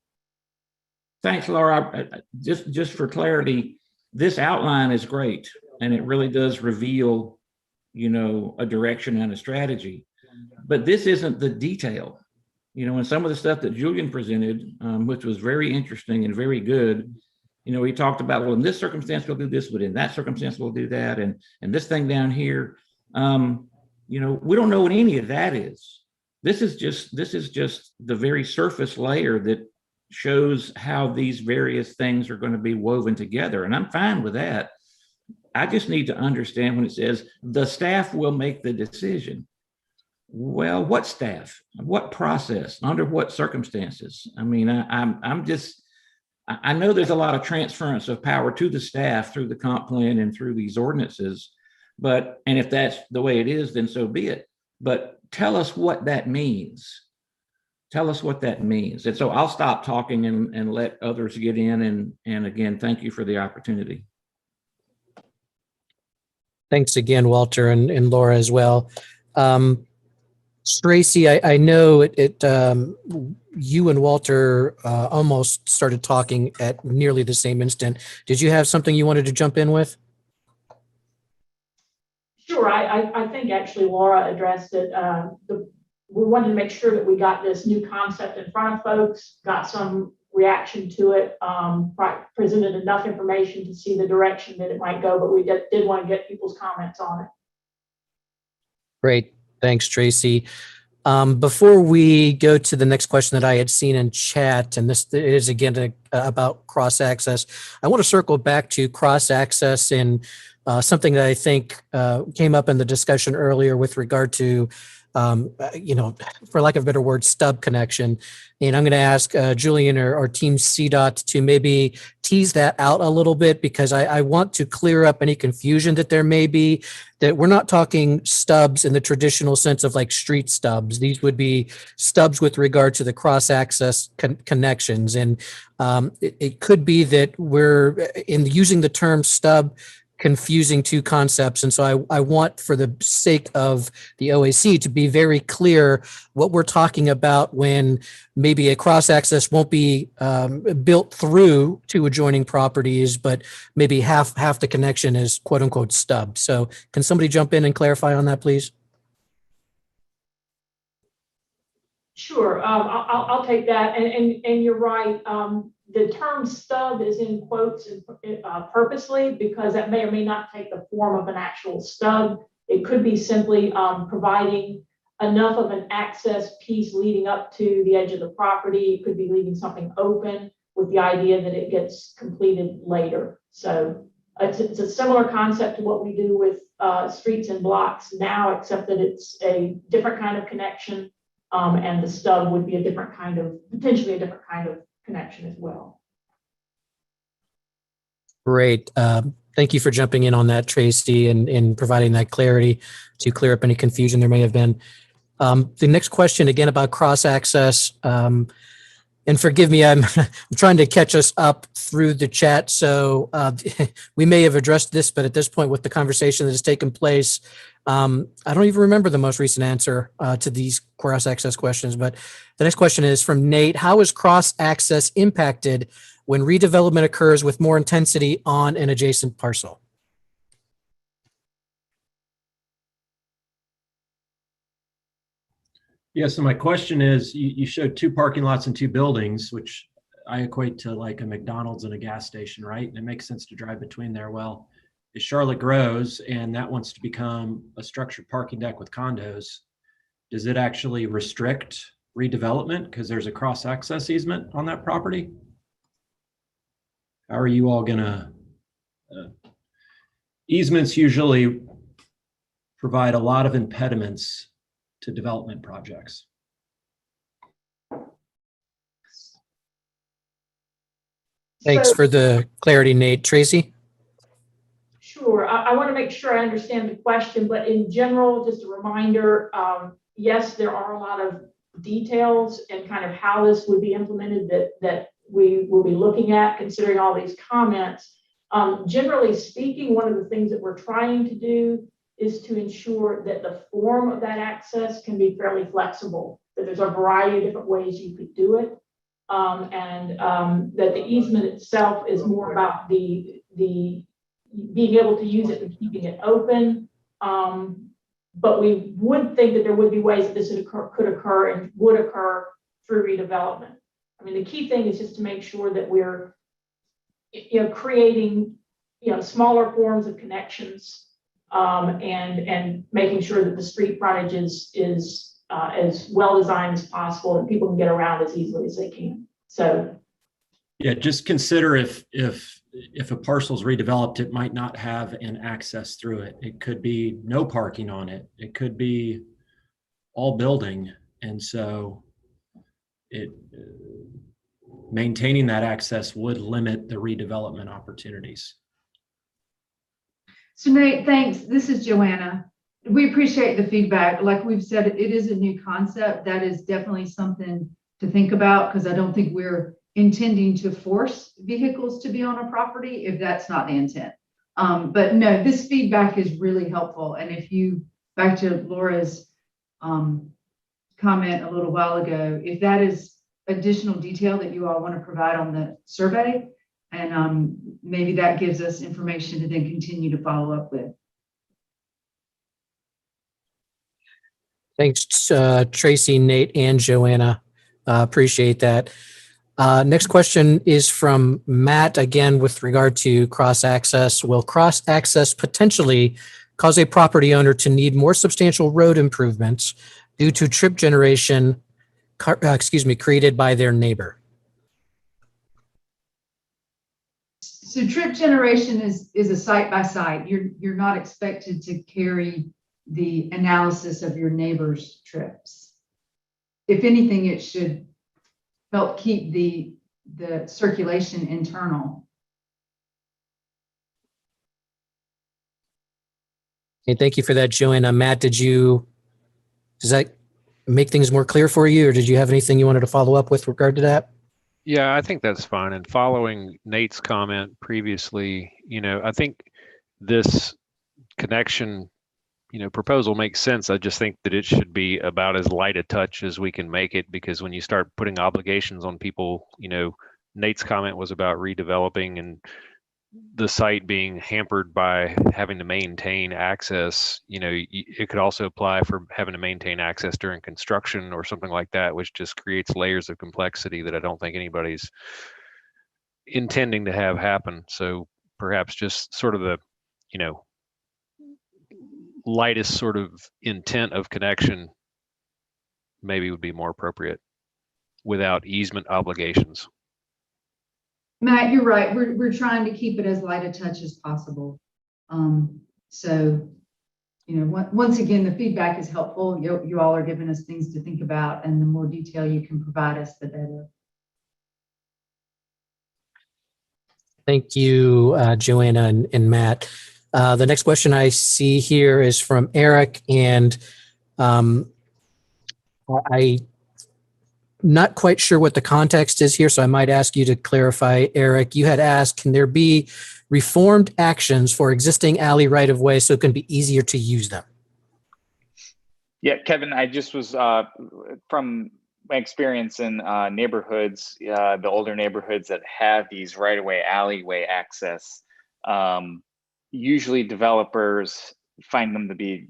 Thanks, Laura. Just for clarity, this outline is great, and it really does reveal, a direction and a strategy. But this isn't the detail. And some of the stuff that Julian presented, which was very interesting and very good, he talked about, well, in this circumstance, we'll do this, but in that circumstance, we'll do that. And this thing down here, we don't know what any of that is. This is just the very surface layer that shows how these various things are going to be woven together. And I'm fine with that. I just need to understand when it says the staff will make the decision. Well, what staff? What process? Under what circumstances? I mean, I know there's a lot of transference of power to the staff through the comp plan and through these ordinances, and if that's the way it is, then so be it. But tell us what that means. Tell us what that means. And so I'll stop talking and let others get in. And again, thank you for the opportunity. Thanks again, Walter and Laura as well. Tracy, I know you and Walter almost started talking at nearly the same instant. Did you have something you wanted to jump in with? Sure, I think actually Laura addressed it. We wanted to make sure that we got this new concept in front of folks, got some reaction to it, presented enough information to see the direction that it might go, but we did want to get people's comments on it. Great. Thanks, Tracy. Before we go to the next question that I had seen in chat, and this is again about cross-access, I want to circle back to cross-access and something that I think came up in the discussion earlier with regard to, for lack of a better word, stub connection. And I'm going to ask Julian or Team CDOT to maybe tease that out a little bit, because I want to clear up any confusion that there may be, that we're not talking stubs in the traditional sense of like street stubs. These would be stubs with regard to the cross-access connections. And it could be that we're in using the term stub confusing two concepts. And so I want, for the sake of the OAC, to be very clear what we're talking about when maybe a cross-access won't be built through two adjoining properties, but maybe half the connection is quote unquote stub. So can somebody jump in and clarify on that, please? Sure, I'll take that. And you're right. The term stub is in quotes purposely, because that may or may not take the form of an actual stub. It could be simply providing enough of an access piece leading up to the edge of the property. It could be leaving something open with the idea that it gets completed later. So it's a similar concept to what we do with streets and blocks now, except that it's a different kind of connection. And the stub would be potentially a different kind of connection as well. Great. Thank you for jumping in on that, Tracy, and providing that clarity to clear up any confusion there may have been. The next question, again, about cross-access. And forgive me, I'm trying to catch us up through the chat. So we may have addressed this, but at this point, with the conversation that has taken place, I don't even remember the most recent answer to these cross-access questions. But the next question is from Nate. How is cross-access impacted when redevelopment occurs with more intensity on an adjacent parcel? Yeah, so my question is, you showed 2 parking lots and 2 buildings, which I equate to like a McDonald's and a gas station, right? And it makes sense to drive between there. Well, as Charlotte grows and that wants to become a structured parking deck with condos, does it actually restrict redevelopment because there's a cross-access easement on that property? How are you all gonna, easements usually provide a lot of impediments to development projects. Thanks for the clarity, Nate. Tracy? Sure. I want to make sure I understand the question, but in general, just a reminder, yes, there are a lot of details and kind of how this would be implemented that we will be looking at, considering all these comments. Generally speaking, one of the things that we're trying to do is to ensure that the form of that access can be fairly flexible, that there's a variety of different ways you could do it. And that the easement itself is more about the being able to use it and keeping it open. But we would think that there would be ways that this could occur and would occur through redevelopment. I mean, the key thing is just to make sure that we're, creating, smaller forms of connections, and making sure that the street frontage is as well designed as possible and people can get around as easily as they can. So, yeah, just consider if a parcel is redeveloped, it might not have an access through it. It could be no parking on it. It could be all building, and so maintaining that access would limit the redevelopment opportunities. So Nate, thanks. This is Joanna. We appreciate the feedback. Like we've said, it is a new concept. That is definitely something to think about, because I don't think we're intending to force vehicles to be on a property if that's not the intent. But no, this feedback is really helpful. And if you, back to Laura's comment a little while ago, if that is additional detail that you all want to provide on the survey, and maybe that gives us information to then continue to follow up with. Thanks, Tracy, Nate, and Joanna. Appreciate that. Next question is from Matt, again, with regard to cross-access. Will cross-access potentially cause a property owner to need more substantial road improvements due to trip generation, created by their neighbor? So trip generation is a site by site. You're not expected to carry the analysis of your neighbor's trips. If anything, it should help keep the circulation internal. Okay, thank you for that, Joanna. Matt, does that make things more clear for you, or did you have anything you wanted to follow up with regard to that? Yeah, I think that's fine. And following Nate's comment previously, I think this connection, proposal makes sense. I just think that it should be about as light a touch as we can make it, because when you start putting obligations on people, Nate's comment was about redeveloping and the site being hampered by having to maintain access. It could also apply for having to maintain access during construction or something like that, which just creates layers of complexity that I don't think anybody's intending to have happen. So perhaps just sort of the, lightest sort of intent of connection maybe would be more appropriate without easement obligations. Matt, you're right. We're trying to keep it as light a touch as possible. So, once again, the feedback is helpful. You all are giving us things to think about, and the more detail you can provide us, the better. Thank you, Joanna and Matt. The next question I see here is from Eric, and I'm not quite sure what the context is here, so I might ask you to clarify. Eric, you had asked, can there be reformed actions for existing alley right-of-way so it can be easier to use them? Yeah, Kevin, I just was, from my experience in neighborhoods, the older neighborhoods that have these right-of-way alleyway access, usually developers find them to be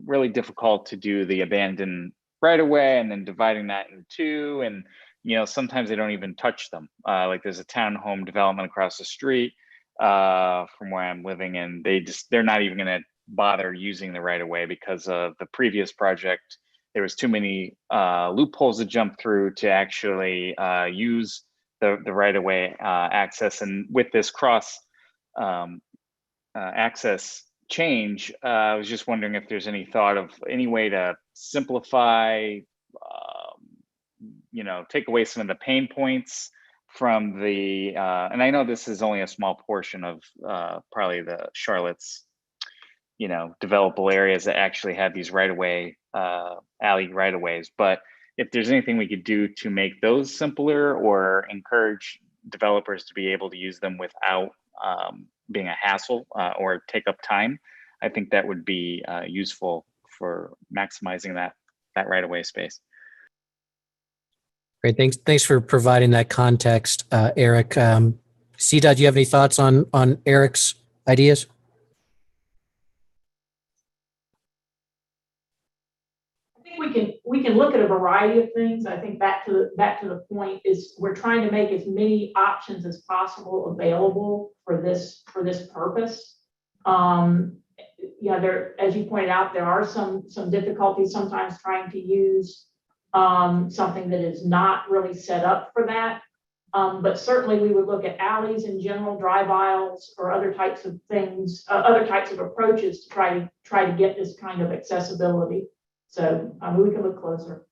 really difficult to do the abandoned right away and then dividing that in two. And, sometimes they don't even touch them. Like there's a townhome development across the street from where I'm living, and they're not even going to bother using the right of way because of the previous project. There was too many loopholes to jump through to actually use the right of way access. And with this cross access change, I was just wondering if there's any thought of any way to simplify, take away some of the pain points from the, and I know this is only a small portion of probably the Charlotte's, developable areas that actually have these right-of-way, alley right-of-ways. But if there's anything we could do to make those simpler or encourage developers to be able to use them without being a hassle or take up time, I think that would be useful for maximizing that right-of-way space. Great. Thanks for providing that context, Eric. CDOT, do you have any thoughts on Eric's ideas? I think we can look at a variety of things. I think back to the point is we're trying to make as many options as possible available for this purpose. There, as you pointed out, there are some difficulties sometimes trying to use something that is not really set up for that. But certainly we would look at alleys in general, drive aisles, or other types of things, other types of approaches to try to get this kind of accessibility. So we can look closer.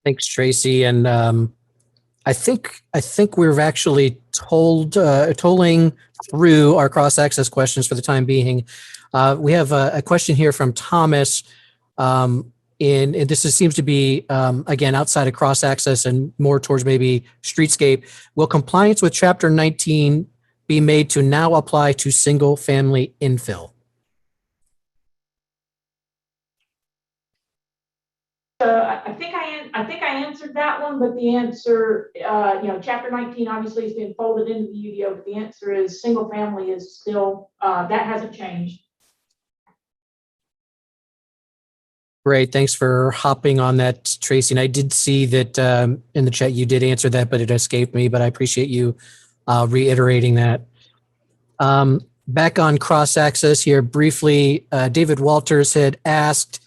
Thanks, Tracy. And I think we've actually tolling through our cross-access questions for the time being. We have a question here from Thomas. And this seems to be, again, outside of cross-access and more towards maybe streetscape. Will compliance with Chapter 19 be made to now apply to single-family infill? I think I answered that one, but the answer, Chapter 19 obviously has been folded into the UDO, but the answer is single family is still, that hasn't changed. Great. Thanks for hopping on that, Tracy. And I did see that in the chat you did answer that, but it escaped me, but I appreciate you reiterating that. Back on cross-access here briefly, David Walters had asked,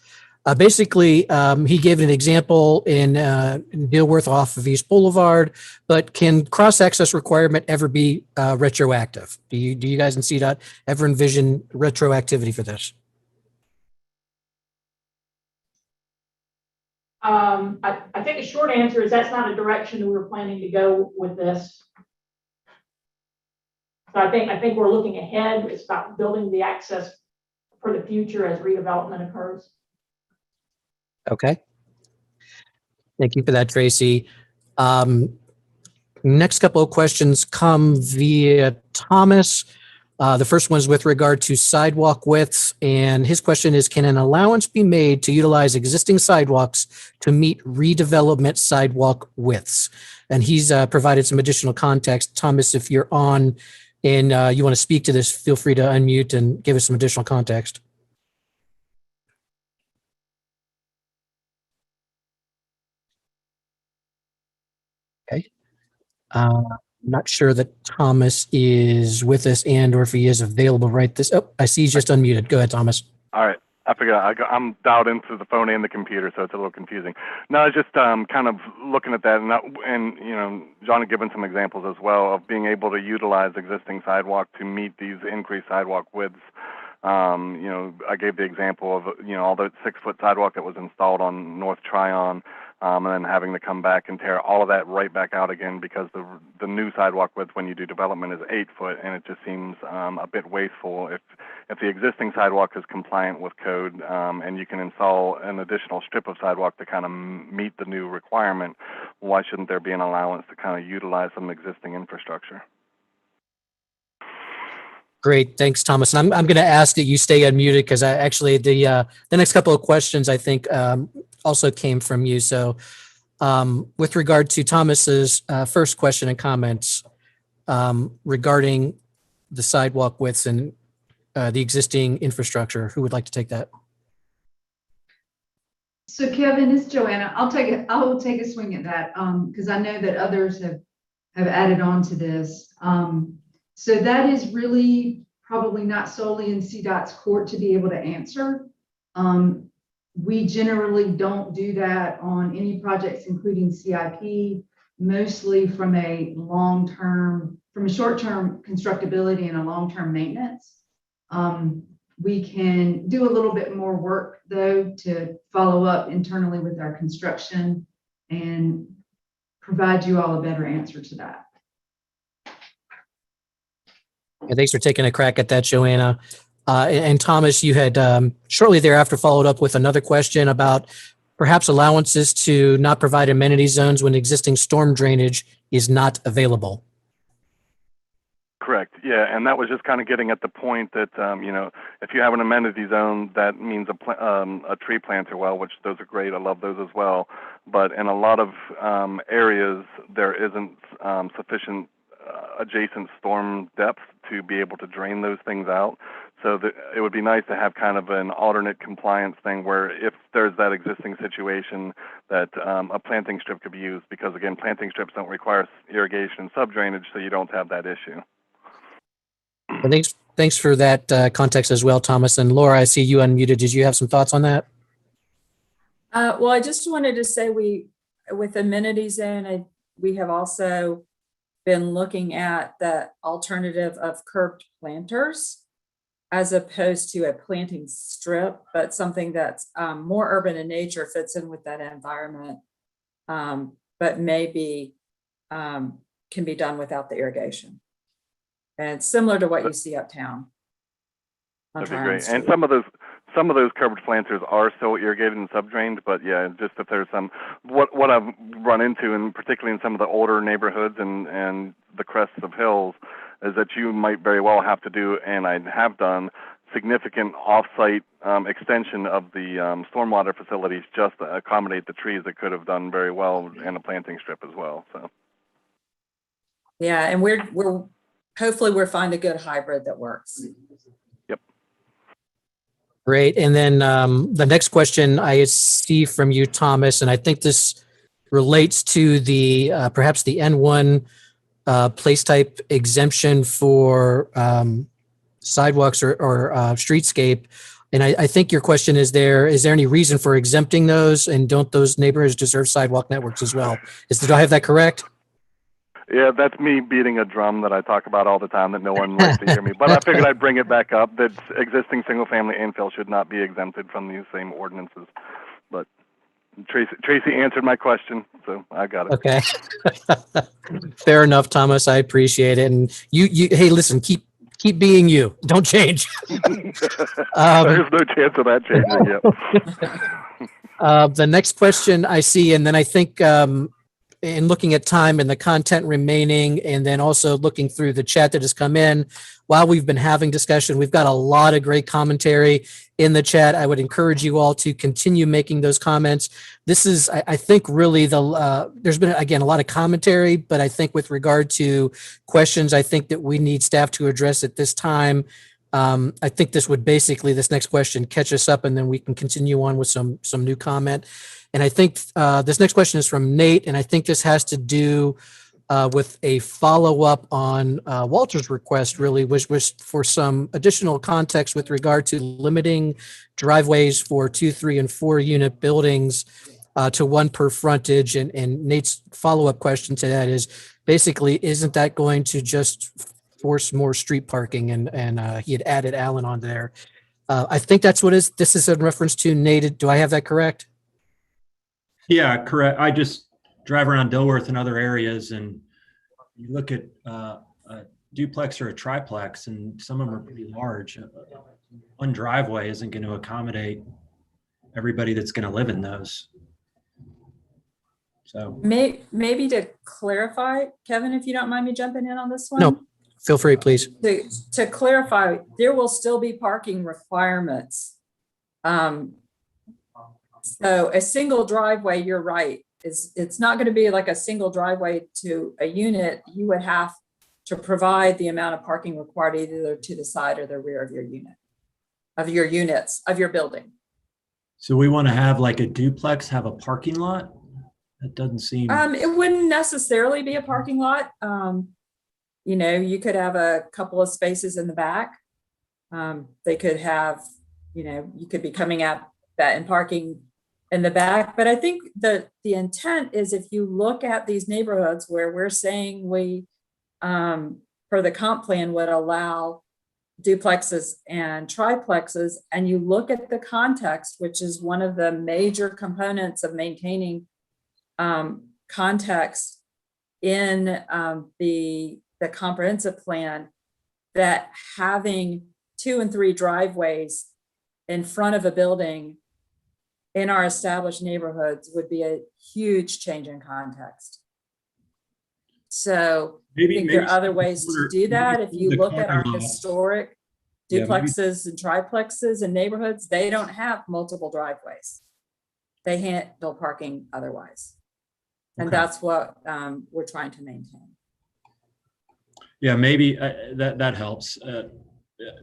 basically, he gave an example in Dilworth off of East Boulevard, but can cross-access requirement ever be retroactive? Do you guys in CDOT ever envision retroactivity for this? I think the short answer is that's not a direction we're planning to go with this. So I think we're looking ahead. It's about building the access for the future as redevelopment occurs. Okay. Thank you for that, Tracy. Next couple of questions come via Thomas. The first one is with regard to sidewalk widths, and his question is, can an allowance be made to utilize existing sidewalks to meet redevelopment sidewalk widths? And he's provided some additional context. Thomas, if you're on and you want to speak to this, feel free to unmute and give us some additional context. Okay. Not sure that Thomas is with us and or if he is available right this. Oh, I see he's just unmuted. Go ahead, Thomas. All right. I figured I'm dialed into the phone and the computer, so it's a little confusing. No, I was just kind of looking at that, and John had given some examples as well of being able to utilize existing sidewalk to meet these increased sidewalk widths. I gave the example of all the 6-foot sidewalk that was installed on North Tryon, and then having to come back and tear all of that right back out again because the new sidewalk width when you do development is 8 foot, and it just seems a bit wasteful. If the existing sidewalk is compliant with code, and you can install an additional strip of sidewalk to kind of meet the new requirement, why shouldn't there be an allowance to kind of utilize some existing infrastructure? Great, thanks, Thomas. And I'm going to ask that you stay unmuted because actually the next couple of questions I think also came from you. So with regard to Thomas's first question and comments regarding the sidewalk widths and the existing infrastructure, who would like to take that? So Kevin, it's Joanna. I will take a swing at that because I know that others have added on to this. So that is really probably not solely in CDOT's court to be able to answer. We generally don't do that on any projects, including CIP, mostly from a short-term constructability and a long-term maintenance. We can do a little bit more work though to follow up internally with our construction and provide you all a better answer to that. And thanks for taking a crack at that, Joanna. And Thomas, you had shortly thereafter followed up with another question about perhaps allowances to not provide amenity zones when existing storm drainage is not available. Correct. Yeah, and that was just kind of getting at the point that if you have an amenity zone, that means a tree planter well, which those are great. I love those as well. But in a lot of areas, there isn't sufficient adjacent storm depth to be able to drain those things out. So it would be nice to have kind of an alternate compliance thing where if there's that existing situation that a planting strip could be used, because again, planting strips don't require irrigation and subdrainage, so you don't have that issue. Well, thanks for that context as well, Thomas. And Laura, I see you unmuted. Did you have some thoughts on that? Well, I just wanted to say with amenity zone, we have also been looking at the alternative of curbed planters as opposed to a planting strip, but something that's more urban in nature, fits in with that environment, but maybe can be done without the irrigation. And similar to what you see uptown. That'd be great. And some of those covered planters are so irrigated and subdrained, but yeah, just if there's some, what I've run into, and particularly in some of the older neighborhoods and the crests of hills, is that you might very well have to do, and I have done, significant off-site extension of the stormwater facilities just to accommodate the trees that could have done very well in a planting strip as well. So. Yeah, and we're hopefully we'll find a good hybrid that works. Yep. Great. And then the next question I see from you, Thomas, and I think this relates to the perhaps the N1 place type exemption for sidewalks or streetscape. And I think your question is there any reason for exempting those, and don't those neighborhoods deserve sidewalk networks as well? Do I have that correct? Yeah, that's me beating a drum that I talk about all the time that no one likes to hear me. But I figured I'd bring it back up that existing single-family infill should not be exempted from these same ordinances. But Tracy answered my question, so I got it. Okay. Fair enough, Thomas. I appreciate it. And you hey, listen, keep being you. Don't change. There's no chance of that changing yet. The next question I see, and then I think in looking at time and the content remaining, and then also looking through the chat that has come in while we've been having discussion, we've got a lot of great commentary in the chat. I would encourage you all to continue making those comments. This is, I think, really there's been, again, a lot of commentary, but I think with regard to questions, I think that we need staff to address at this time. I think this next question catch us up, and then we can continue on with some new comment. And I think this next question is from Nate, and I think this has to do with a follow-up on Walter's request, really, which was for some additional context with regard to limiting driveways for 2, 3, and 4 unit buildings to 1 per frontage. And Nate's follow-up question to that is basically, isn't that going to just force more street parking? And he had added Alan on there. I think that's what this is in reference to. Nate, do I have that correct? Yeah, correct. I just drive around Dilworth and other areas, and you look at a duplex or a triplex, and some of them are pretty large. One driveway isn't going to accommodate everybody that's going to live in those. So maybe to clarify, Kevin, if you don't mind me jumping in on this one. No, feel free, please. To clarify, there will still be parking requirements. So a single driveway, you're right, it's not going to be like a single driveway to a unit. You would have to provide the amount of parking required either to the side or the rear of your unit, of your units, of your building. So we want to have like a duplex have a parking lot? That doesn't seem. It wouldn't necessarily be a parking lot. You could have a couple of spaces in the back. They could have, you could be coming at that and parking in the back. But I think the intent is, if you look at these neighborhoods where we're saying we, for the comp plan, would allow duplexes and triplexes, and you look at the context, which is one of the major components of maintaining context in the comprehensive plan that having 2 and 3 driveways in front of a building in our established neighborhoods would be a huge change in context. So I think there are other ways to do that. If you look at our historic duplexes and triplexes in neighborhoods, they don't have multiple driveways. They handle parking otherwise. And that's what we're trying to maintain. Yeah, maybe that helps.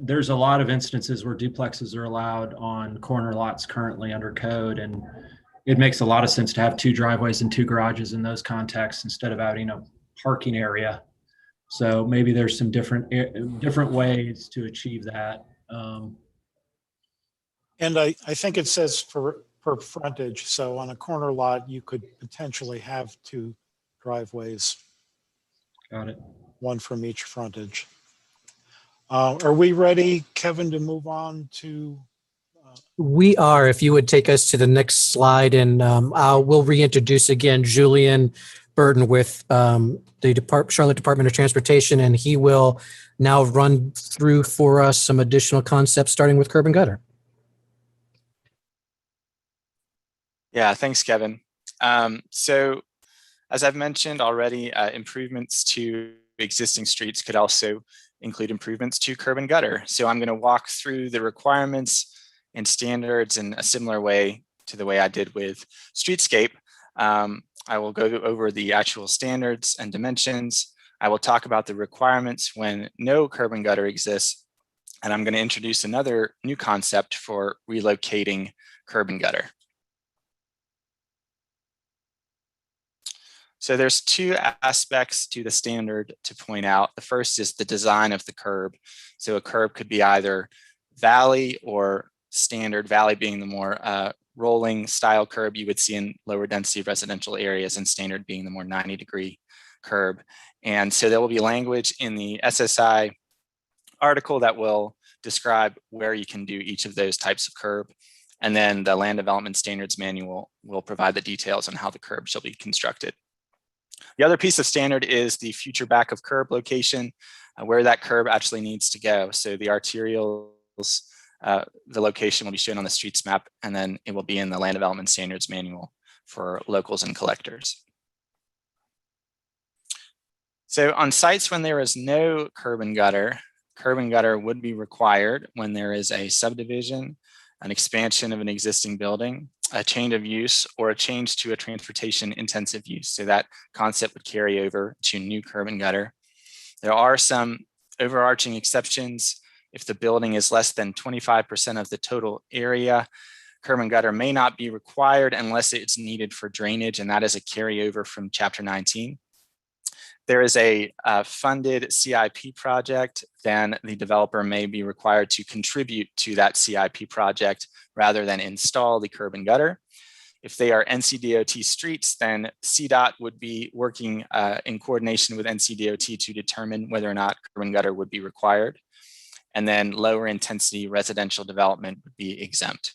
There's a lot of instances where duplexes are allowed on corner lots currently under code, and it makes a lot of sense to have 2 driveways and 2 garages in those contexts instead of having a parking area. So maybe there's some different ways to achieve that. And I think it says per frontage. So on a corner lot, you could potentially have 2 driveways. Got it. One from each frontage. Are we ready, Kevin, to move on to? We are. If you would take us to the next slide, and we'll reintroduce again Julian Burton with the Charlotte Department of Transportation, and he will now run through for us some additional concepts, starting with curb and gutter. Yeah, thanks, Kevin. So as I've mentioned already, improvements to existing streets could also include improvements to curb and gutter. So I'm going to walk through the requirements and standards in a similar way to the way I did with streetscape. I will go over the actual standards and dimensions. I will talk about the requirements when no curb and gutter exists. And I'm going to introduce another new concept for relocating curb and gutter. So there's 2 aspects to the standard to point out. The first is the design of the curb. So a curb could be either valley or standard, valley being the more rolling style curb you would see in lower density residential areas, and standard being the more 90-degree curb. And so there will be language in the SSI article that will describe where you can do each of those types of curb. And then the Land Development Standards Manual will provide the details on how the curb shall be constructed. The other piece of standard is the future back of curb location, where that curb actually needs to go. So the arterials, the location will be shown on the streets map, and then it will be in the Land Development Standards Manual for locals and collectors. So on sites when there is no curb and gutter would be required when there is a subdivision, an expansion of an existing building, a change of use, or a change to a transportation intensive use. So that concept would carry over to new curb and gutter. There are some overarching exceptions. If the building is less than 25% of the total area, curb and gutter may not be required unless it's needed for drainage, and that is a carryover from Chapter 19. There is a funded CIP project, then the developer may be required to contribute to that CIP project rather than install the curb and gutter. If they are NCDOT streets, then CDOT would be working in coordination with NCDOT to determine whether or not curb and gutter would be required. And then lower intensity residential development would be exempt.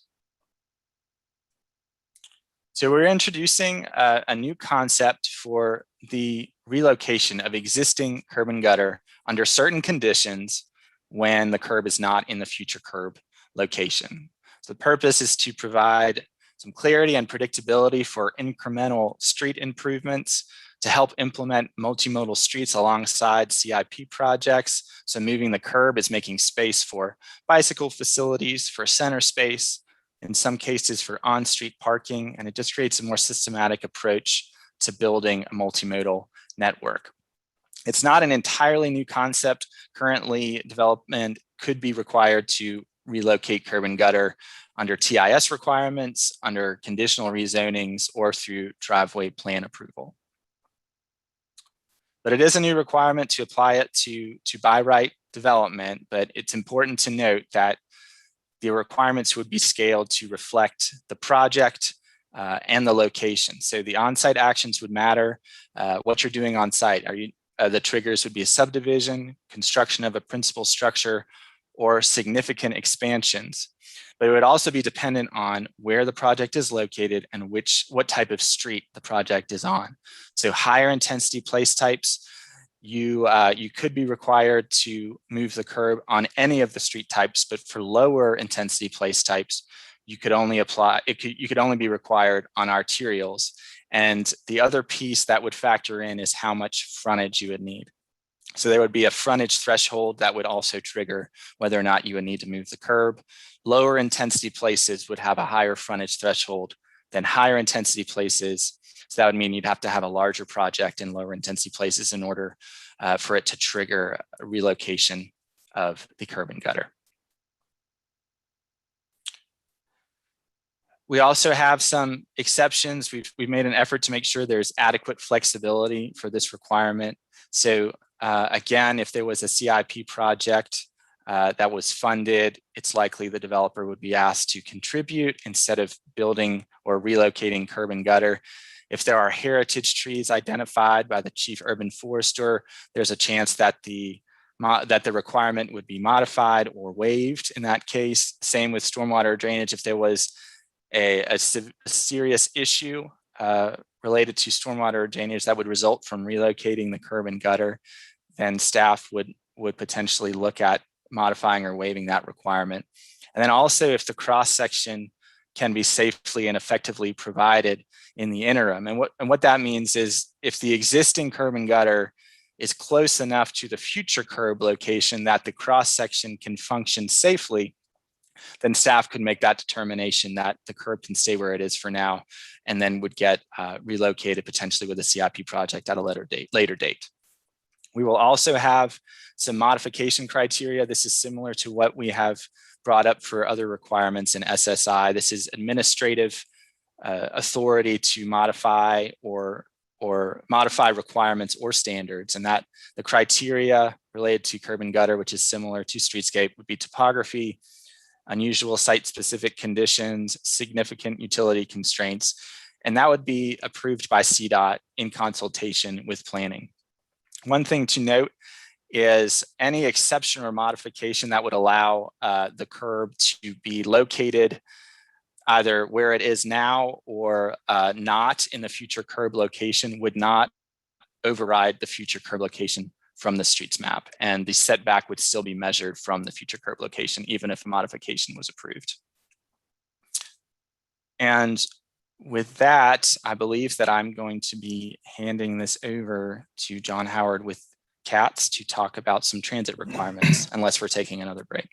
So we're introducing a new concept for the relocation of existing curb and gutter under certain conditions when the curb is not in the future curb location. So the purpose is to provide some clarity and predictability for incremental street improvements to help implement multimodal streets alongside CIP projects. So moving the curb is making space for bicycle facilities, for center space, in some cases for on-street parking, and it just creates a more systematic approach to building a multimodal network. It's not an entirely new concept. Currently, development could be required to relocate curb and gutter under TIS requirements, under conditional rezonings, or through driveway plan approval. But it is a new requirement to apply it to by right development, but it's important to note that the requirements would be scaled to reflect the project and the location. So the on-site actions would matter. What you're doing on site, the triggers would be a subdivision, construction of a principal structure, or significant expansions. But it would also be dependent on where the project is located and what type of street the project is on. So higher intensity place types, you could be required to move the curb on any of the street types, but for lower intensity place types, you could only be required on arterials. And the other piece that would factor in is how much frontage you would need. So there would be a frontage threshold that would also trigger whether or not you would need to move the curb. Lower intensity places would have a higher frontage threshold than higher intensity places. So that would mean you'd have to have a larger project in lower intensity places in order for it to trigger a relocation of the curb and gutter. We also have some exceptions. We've made an effort to make sure there's adequate flexibility for this requirement. So again, if there was a CIP project that was funded, it's likely the developer would be asked to contribute instead of building or relocating curb and gutter. If there are heritage trees identified by the chief urban forester, there's a chance that the requirement would be modified or waived in that case. Same with stormwater drainage. If there was a serious issue related to stormwater drainage that would result from relocating the curb and gutter, then staff would potentially look at modifying or waiving that requirement. And then also if the cross section can be safely and effectively provided in the interim. And what that means is if the existing curb and gutter is close enough to the future curb location that the cross section can function safely, then staff could make that determination that the curb can stay where it is for now and then would get relocated potentially with a CIP project at a later date. We will also have some modification criteria. This is similar to what we have brought up for other requirements in SSI. This is administrative authority to modify or modify requirements or standards, and that the criteria related to curb and gutter, which is similar to streetscape, would be topography, unusual site-specific conditions, significant utility constraints, and that would be approved by CDOT in consultation with planning. One thing to note is any exception or modification that would allow the curb to be located either where it is now or not in the future curb location would not override the future curb location from the streets map, and the setback would still be measured from the future curb location, even if a modification was approved. And with that, I believe that I'm going to be handing this over to John Howard with CATS to talk about some transit requirements, unless we're taking another break.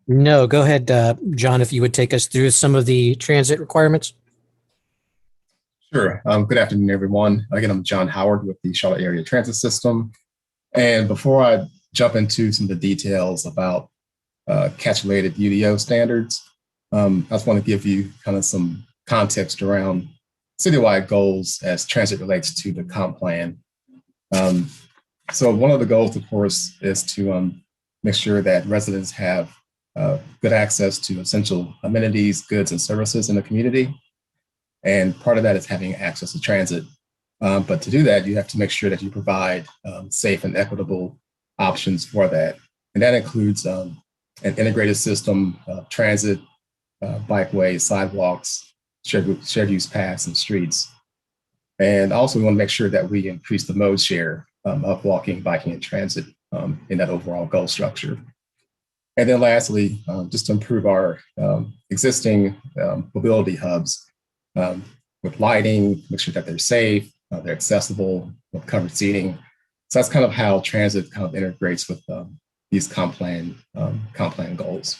No, go ahead, John, if you would take us through some of the transit requirements. Sure. Good afternoon, everyone. Again, I'm John Howard with the Charlotte Area Transit System. And before I jump into some of the details about CATS-related UDO standards, I just want to give you kind of some context around citywide goals as transit relates to the comp plan. So one of the goals, of course, is to make sure that residents have good access to essential amenities, goods, and services in the community. And part of that is having access to transit. But to do that, you have to make sure that you provide safe and equitable options for that. And that includes an integrated system of transit, bikeways, sidewalks, shared use paths, and streets. And also we want to make sure that we increase the mode share of walking, biking, and transit in that overall goal structure. And then lastly, just to improve our existing mobility hubs with lighting, make sure that they're safe, they're accessible, with covered seating. So that's kind of how transit kind of integrates with these comp plan goals.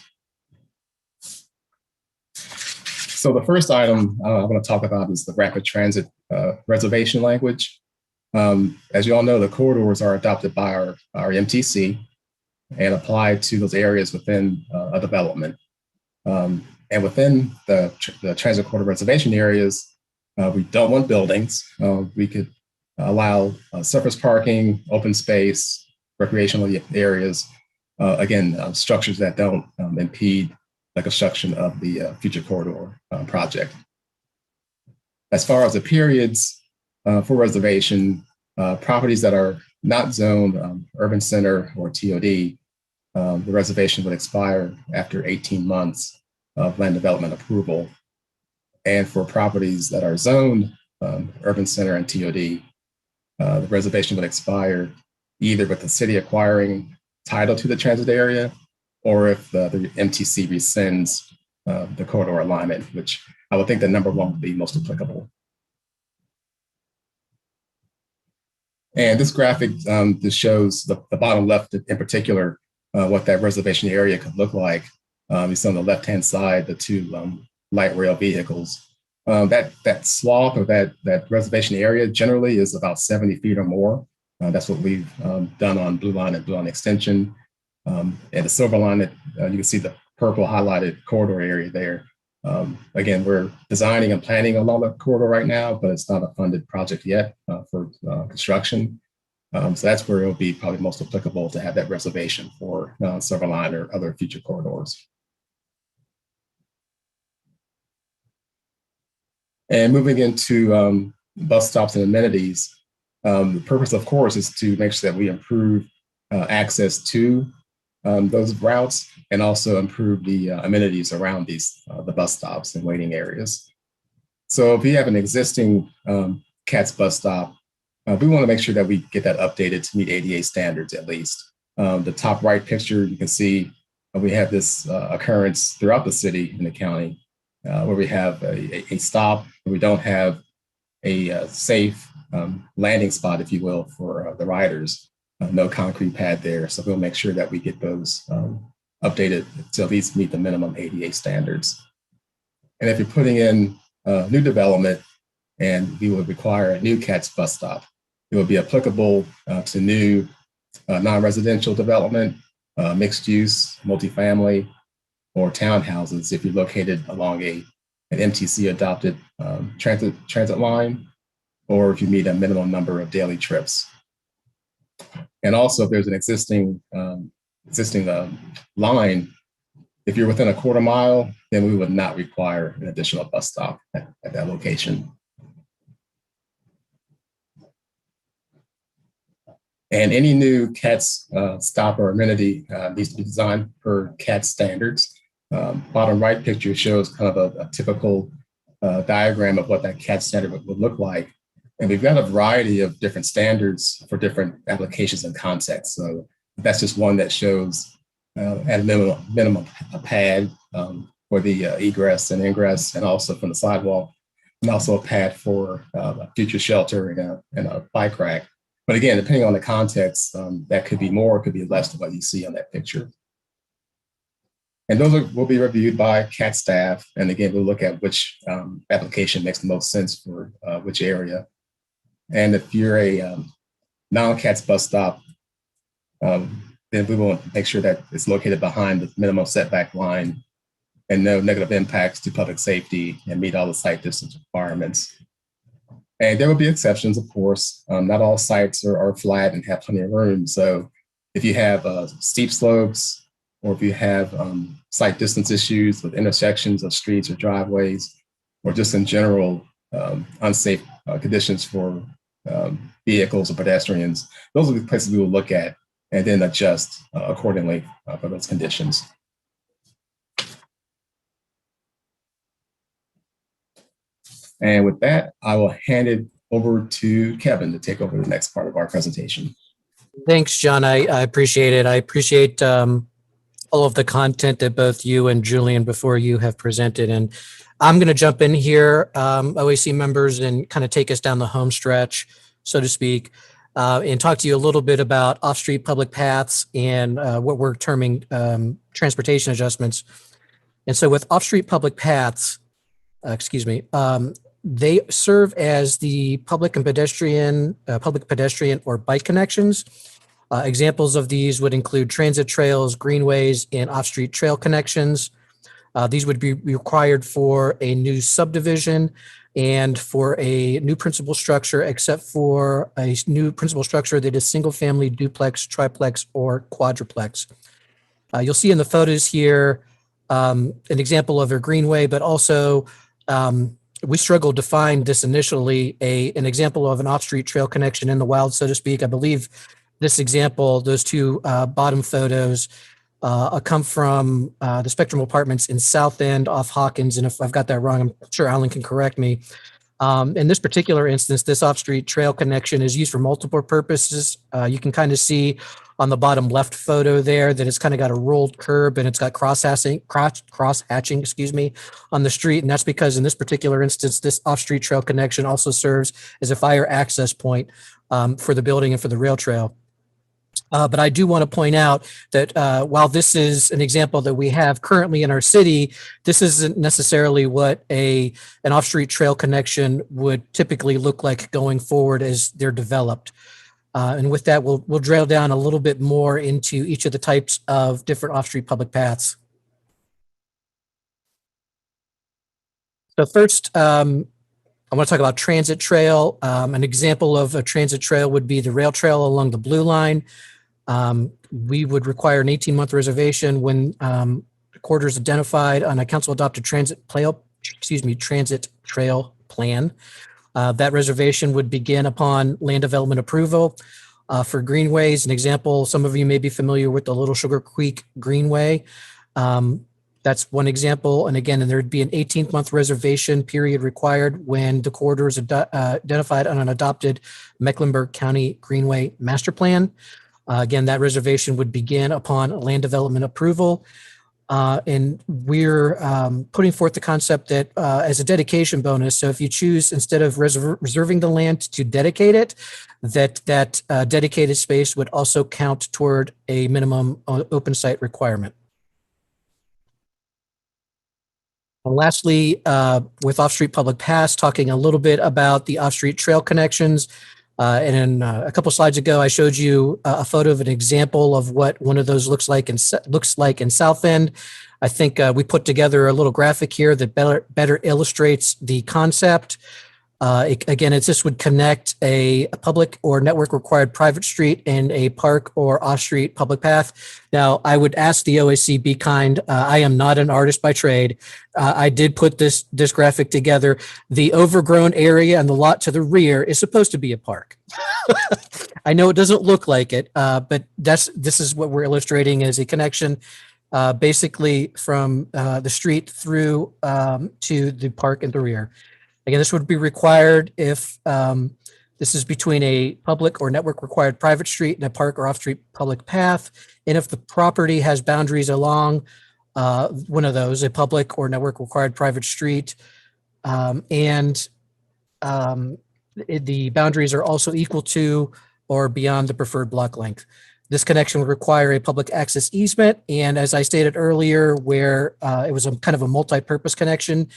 So the first item I want to talk about is the rapid transit reservation language. As you all know, the corridors are adopted by our MTC and applied to those areas within a development. And within the transit corridor reservation areas, we don't want buildings. We could allow surface parking, open space, recreational areas, again, structures that don't impede the construction of the future corridor project. As far as the periods for reservation, properties that are not zoned urban center or TOD, the reservation would expire after 18 months of land development approval. And for properties that are zoned urban center and TOD, the reservation would expire either with the city acquiring title to the transit area, or if the MTC rescinds the corridor alignment, which I would think the number one would be most applicable. And this graphic just shows the bottom left in particular, what that reservation area could look like. You see on the left-hand side, the two light rail vehicles. That swath or that reservation area generally is about 70 feet or more. That's what we've done on Blue Line and Blue Line Extension. And the Silver Line, you can see the purple highlighted corridor area there. Again, we're designing and planning along the corridor right now, but it's not a funded project yet for construction. So that's where it'll be probably most applicable to have that reservation for Silver Line or other future corridors. And moving into bus stops and amenities, the purpose, of course, is to make sure that we improve access to those routes and also improve the amenities around the bus stops and waiting areas. So if you have an existing CATS bus stop, we want to make sure that we get that updated to meet ADA standards at least. The top right picture, you can see we have this occurrence throughout the city and the county where we have a stop, we don't have a safe landing spot, if you will, for the riders. No concrete pad there. So we'll make sure that we get those updated to at least meet the minimum ADA standards. And if you're putting in new development and we would require a new CATS bus stop, it would be applicable to new non-residential development, mixed use, multifamily, or townhouses if you're located along an MTC adopted transit line, or if you meet a minimum number of daily trips. And also, if there's an existing line, if you're within a quarter mile, then we would not require an additional bus stop at that location. And any new CATS stop or amenity needs to be designed per CATS standards. Bottom right picture shows kind of a typical diagram of what that CATS standard would look like. And we've got a variety of different standards for different applications and contexts. So that's just one that shows at a minimum a pad for the egress and ingress, and also from the sidewalk, and also a pad for a future shelter and a bike rack. But again, depending on the context, that could be more, it could be less than what you see on that picture. And those will be reviewed by CAT staff. And again, we'll look at which application makes the most sense for which area. And if you're a non-CATS bus stop, then we will make sure that it's located behind the minimum setback line and no negative impacts to public safety and meet all the site distance requirements. And there will be exceptions, of course. Not all sites are flat and have plenty of room. So if you have steep slopes, or if you have site distance issues with intersections of streets or driveways, or just in general unsafe conditions for vehicles or pedestrians, those are the places we will look at and then adjust accordingly for those conditions. And with that, I will hand it over to Kevin to take over the next part of our presentation. Thanks, John. I appreciate it. I appreciate all of the content that both you and Julian before you have presented. And I'm going to jump in here, OAC members, and kind of take us down the home stretch, so to speak, and talk to you a little bit about off-street public paths and what we're terming transportation adjustments. And so with off-street public paths, they serve as the public pedestrian or bike connections. Examples of these would include transit trails, greenways, and off-street trail connections. These would be required for a new subdivision and for a new principal structure, except for a new principal structure that is single-family, duplex, triplex, or quadruplex. You'll see in the photos here an example of a greenway, but also we struggled to find this initially an example of an off-street trail connection in the wild, so to speak. I believe this example, those two bottom photos, come from the Spectrum Apartments in South End off Hawkins. And if I've got that wrong, I'm sure Alan can correct me. In this particular instance, this off-street trail connection is used for multiple purposes. You can kind of see on the bottom left photo there that it's kind of got a rolled curb and it's got cross-hatching, on the street. And that's because in this particular instance, this off-street trail connection also serves as a fire access point for the building and for the rail trail. But I do want to point out that while this is an example that we have currently in our city, this isn't necessarily what an off-street trail connection would typically look like going forward as they're developed. And with that, we'll drill down a little bit more into each of the types of different off-street public paths. So first, I want to talk about transit trail. An example of a transit trail would be the rail trail along the Blue Line. We would require an 18-month reservation when the corridor is identified on a council-adopted transit trail plan. That reservation would begin upon land development approval. For greenways, an example, some of you may be familiar with the Little Sugar Creek Greenway. That's one example. And again, there'd be an 18-month reservation period required when the corridor is identified on an adopted Mecklenburg County Greenway Master Plan. Again, that reservation would begin upon land development approval. And we're putting forth the concept that as a dedication bonus, so if you choose, instead of reserving the land to dedicate it, that dedicated space would also count toward a minimum open site requirement. And lastly, with off-street public paths, talking a little bit about the off-street trail connections. And then a couple slides ago, I showed you a photo of an example of what one of those looks like in South End. I think we put together a little graphic here that better illustrates the concept. Again, this would connect a public or network required private street and a park or off-street public path. Now, I would ask the OAC, be kind. I am not an artist by trade. I did put this graphic together. The overgrown area and the lot to the rear is supposed to be a park. I know it doesn't look like it, but this is what we're illustrating as a connection, basically from the street through to the park in the rear. Again, this would be required if this is between a public or network required private street and a park or off-street public path. And if the property has boundaries along one of those, a public or network required private street, and the boundaries are also equal to or beyond the preferred block length. This connection would require a public access easement. And as I stated earlier, where it was a kind of a multi-purpose connection,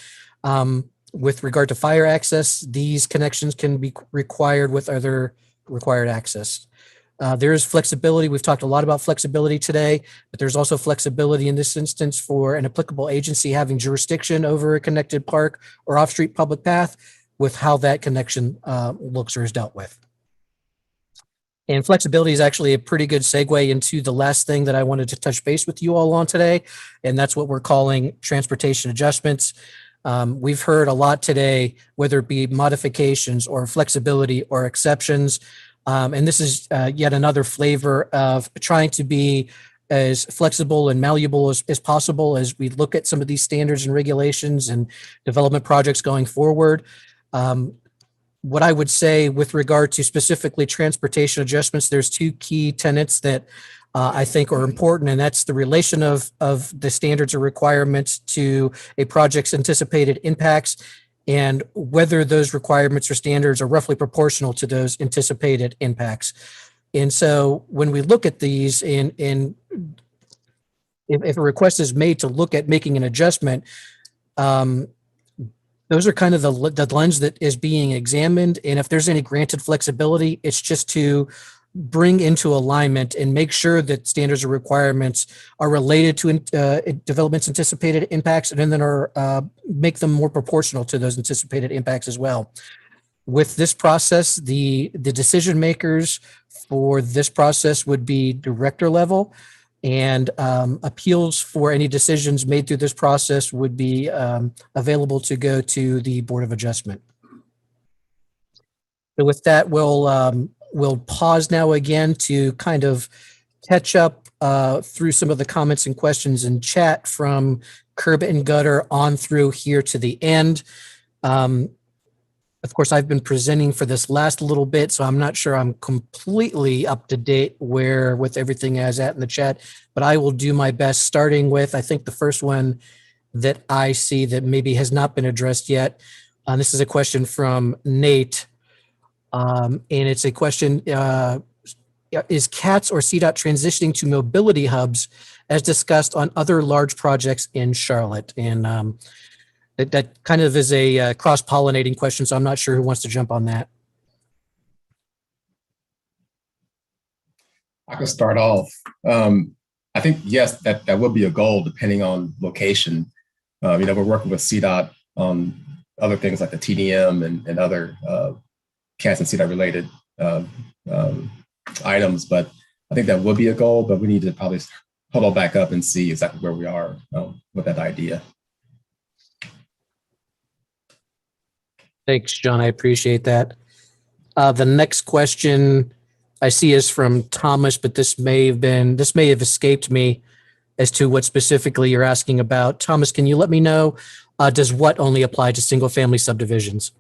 with regard to fire access, these connections can be required with other required access. There is flexibility. We've talked a lot about flexibility today, but there's also flexibility in this instance for an applicable agency having jurisdiction over a connected park or off-street public path with how that connection looks or is dealt with. And flexibility is actually a pretty good segue into the last thing that I wanted to touch base with you all on today, and that's what we're calling transportation adjustments. We've heard a lot today, whether it be modifications or flexibility or exceptions. And this is yet another flavor of trying to be as flexible and malleable as possible as we look at some of these standards and regulations and development projects going forward. What I would say with regard to specifically transportation adjustments, there's two key tenets that I think are important, and that's the relation of the standards or requirements to a project's anticipated impacts and whether those requirements or standards are roughly proportional to those anticipated impacts. And so when we look at these, and if a request is made to look at making an adjustment, those are kind of the lens that is being examined. And if there's any granted flexibility, it's just to bring into alignment and make sure that standards or requirements are related to development's anticipated impacts, and then are make them more proportional to those anticipated impacts as well. With this process, the decision makers for this process would be director level, And appeals for any decisions made through this process would be available to go to the Board of Adjustment. So with that, we'll pause now again to kind of catch up through some of the comments and questions in chat from curb and gutter on through here to the end. Of course, I've been presenting for this last little bit, so I'm not sure I'm completely up to date with everything as at in the chat, but I will do my best, starting with, I think the first one that I see that maybe has not been addressed yet. This is a question from Nate. And it's a question, is CATS or CDOT transitioning to mobility hubs as discussed on other large projects in Charlotte? And that kind of is a cross-pollinating question, so I'm not sure who wants to jump on that. I can start off. I think, yes, that will be a goal depending on location. We're working with CDOT on other things like the TDM and other CATS and CDOT related items, but I think that would be a goal, but we need to probably huddle back up and see exactly where we are with that idea. Thanks, John. I appreciate that. The next question I see is from Thomas, but this may have escaped me as to what specifically you're asking about. Thomas, can you let me know, does what only apply to single family subdivisions?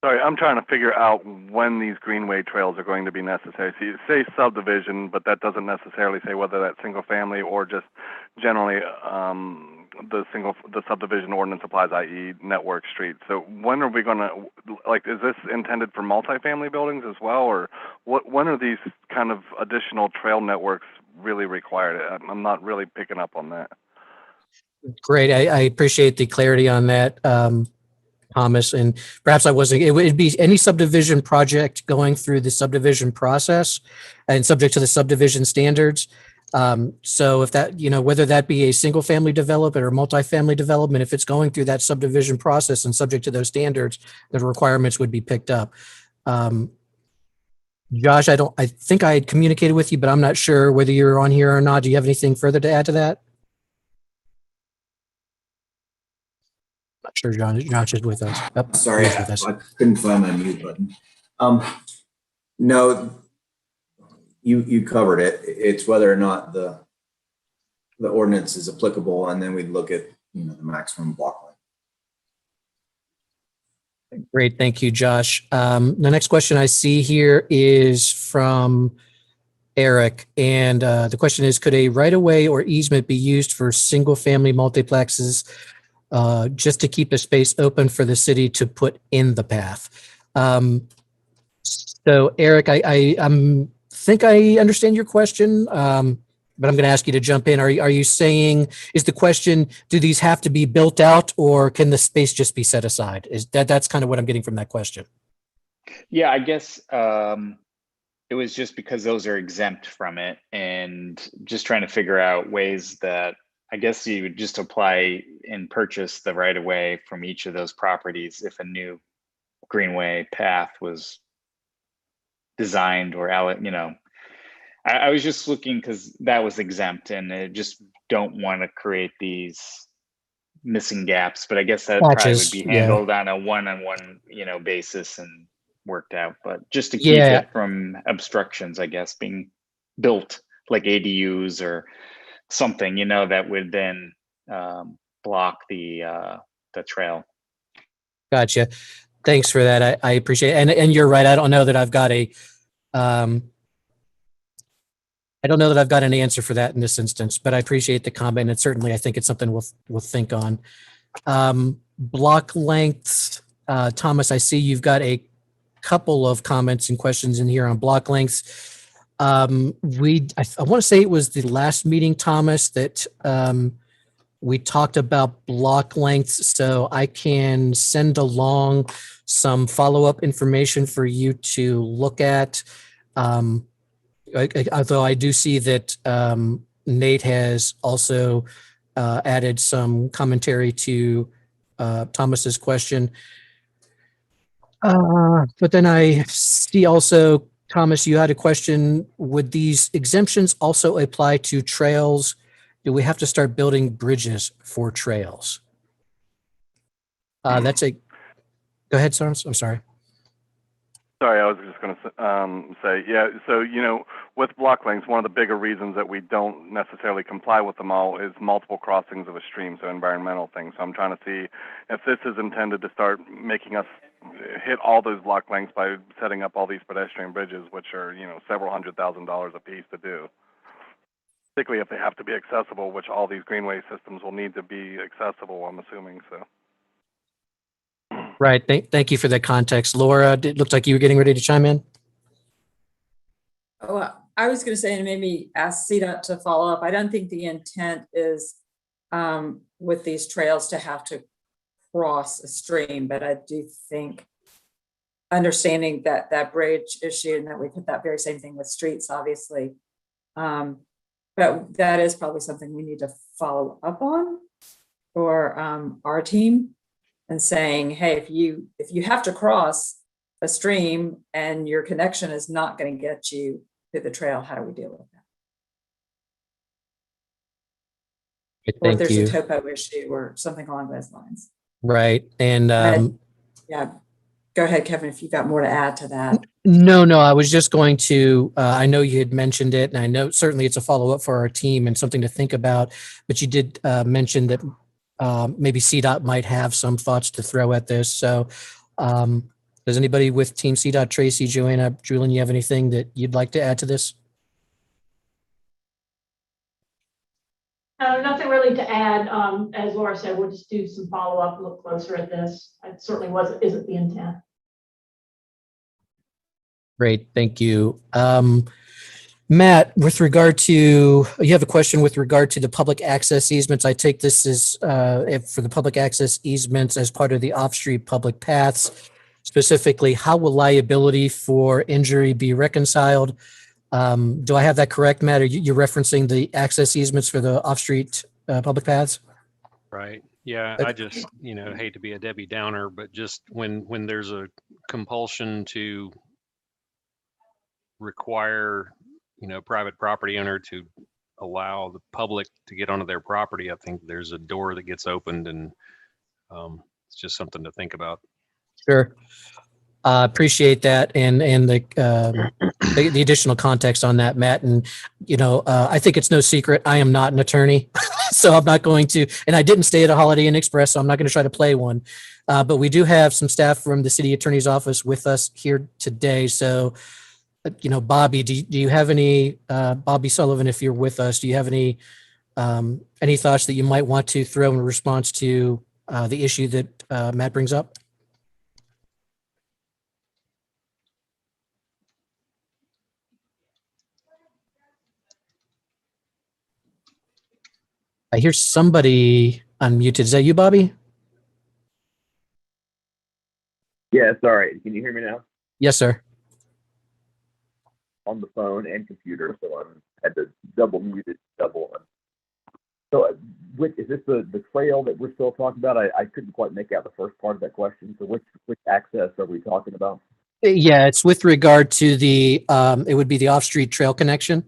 Sorry, I'm trying to figure out when these greenway trails are going to be necessary. So you say subdivision, but that doesn't necessarily say whether that's single family or just generally the subdivision ordinance applies, i.e. network streets. So when are we going to, is this intended for multifamily buildings as well, or when are these kind of additional trail networks really required? I'm not really picking up on that. Great. I appreciate the clarity on that, Thomas, and perhaps I wasn't, it would be any subdivision project going through the subdivision process and subject to the subdivision standards. So if that, whether that be a single family development or multifamily development, if it's going through that subdivision process and subject to those standards, the requirements would be picked up. Josh, I think I had communicated with you, but I'm not sure whether you're on here or not. Do you have anything further to add to that? Not sure Josh is with us. Oh, sorry, with us. I couldn't find my mute button. No, you covered it. It's whether or not the ordinance is applicable, and then we'd look at the maximum block length. Great, thank you, Josh. The next question I see here is from Eric, and the question is: could a right-of-way or easement be used for single-family multiplexes? Just to keep the space open for the city to put in the path. So Eric, I think I understand your question, but I'm going to ask you to jump in. Are you saying, is the question, do these have to be built out or can the space just be set aside? That's kind of what I'm getting from that question. Yeah, I guess it was just because those are exempt from it and just trying to figure out ways that I guess you would just apply and purchase the right of way from each of those properties if a new greenway path was designed or I was just looking because that was exempt and I just don't want to create these missing gaps, but I guess that probably would be handled on a one-on-one basis and worked out, but just to keep it from obstructions, I guess, being built like ADUs or something, that would then block the trail. Gotcha. Thanks for that. I appreciate it. And you're right. I don't know that I've got an answer for that in this instance, but I appreciate the comment. And certainly I think it's something we'll think on. Block lengths. Thomas, I see you've got a couple of comments and questions in here on block lengths. I want to say it was the last meeting, Thomas, that we talked about block lengths, so I can send along some follow-up information for you to look at. Although I do see that Nate has also added some commentary to Thomas's question. But then I see also Thomas, you had a question. Would these exemptions also apply to trails? Do we have to start building bridges for trails? Go ahead, Sarnes. I'm sorry. Sorry, I was just going to say, yeah, so, with block lengths, one of the bigger reasons that we don't necessarily comply with them all is multiple crossings of a stream, so environmental things. So I'm trying to see if this is intended to start making us hit all those block lengths by setting up all these pedestrian bridges, which are, several $100,000 a piece to do. Particularly if they have to be accessible, which all these greenway systems will need to be accessible, I'm assuming, so. Right. Thank you for that context. Laura, it looked like you were getting ready to chime in. Oh, I was going to say, and maybe ask CDOT to follow up. I don't think the intent is with these trails to have to cross a stream, but I do think understanding that bridge issue, and that we put that very same thing with streets, obviously. But that is probably something we need to follow up on for our team, and saying, hey, if you have to cross a stream and your connection is not going to get you to the trail, how do we deal with that? Or if there's a topo issue or something along those lines. Right. And yeah, go ahead, Kevin, if you've got more to add to that. No, I was just going to, I know you had mentioned it, and I know certainly it's a follow-up for our team and something to think about, but you did mention that maybe CDOT might have some thoughts to throw at this. So does anybody with Team CDOT, Tracy, Joanna, Julian, you have anything that you'd like to add to this? Nothing really to add. As Laura said, we'll just do some follow-up, look closer at this. It certainly isn't the intent. Great, thank you. Matt, with regard to, you have a question with regard to the public access easements. I take this as for the public access easements as part of the off-street public paths. Specifically, how will liability for injury be reconciled? Do I have that correct, Matt? Are you referencing the access easements for the off-street public paths? Right. Yeah, I just, hate to be a Debbie Downer, but just when there's a compulsion to require, private property owner to allow the public to get onto their property, I think there's a door that gets opened, and it's just something to think about. Sure. Appreciate that, and the additional context on that, Matt. And I think it's no secret I am not an attorney, so I'm not going to. And I didn't stay at a Holiday Inn Express, so I'm not going to try to play one. But we do have some staff from the city attorney's office with us here today. So, Bobby, do you have any? Bobby Sullivan, if you're with us, do you have any thoughts that you might want to throw in response to the issue that Matt brings up? I hear somebody unmuted. Is that you, Bobby? Yeah, sorry. Can you hear me now? Yes, sir. On the phone and computer, so I had to double mute it, double on. So, is this the trail that we're still talking about? I couldn't quite make out the first part of that question. So, which access are we talking about? Yeah, it's with regard to the. It would be the off-street trail connection.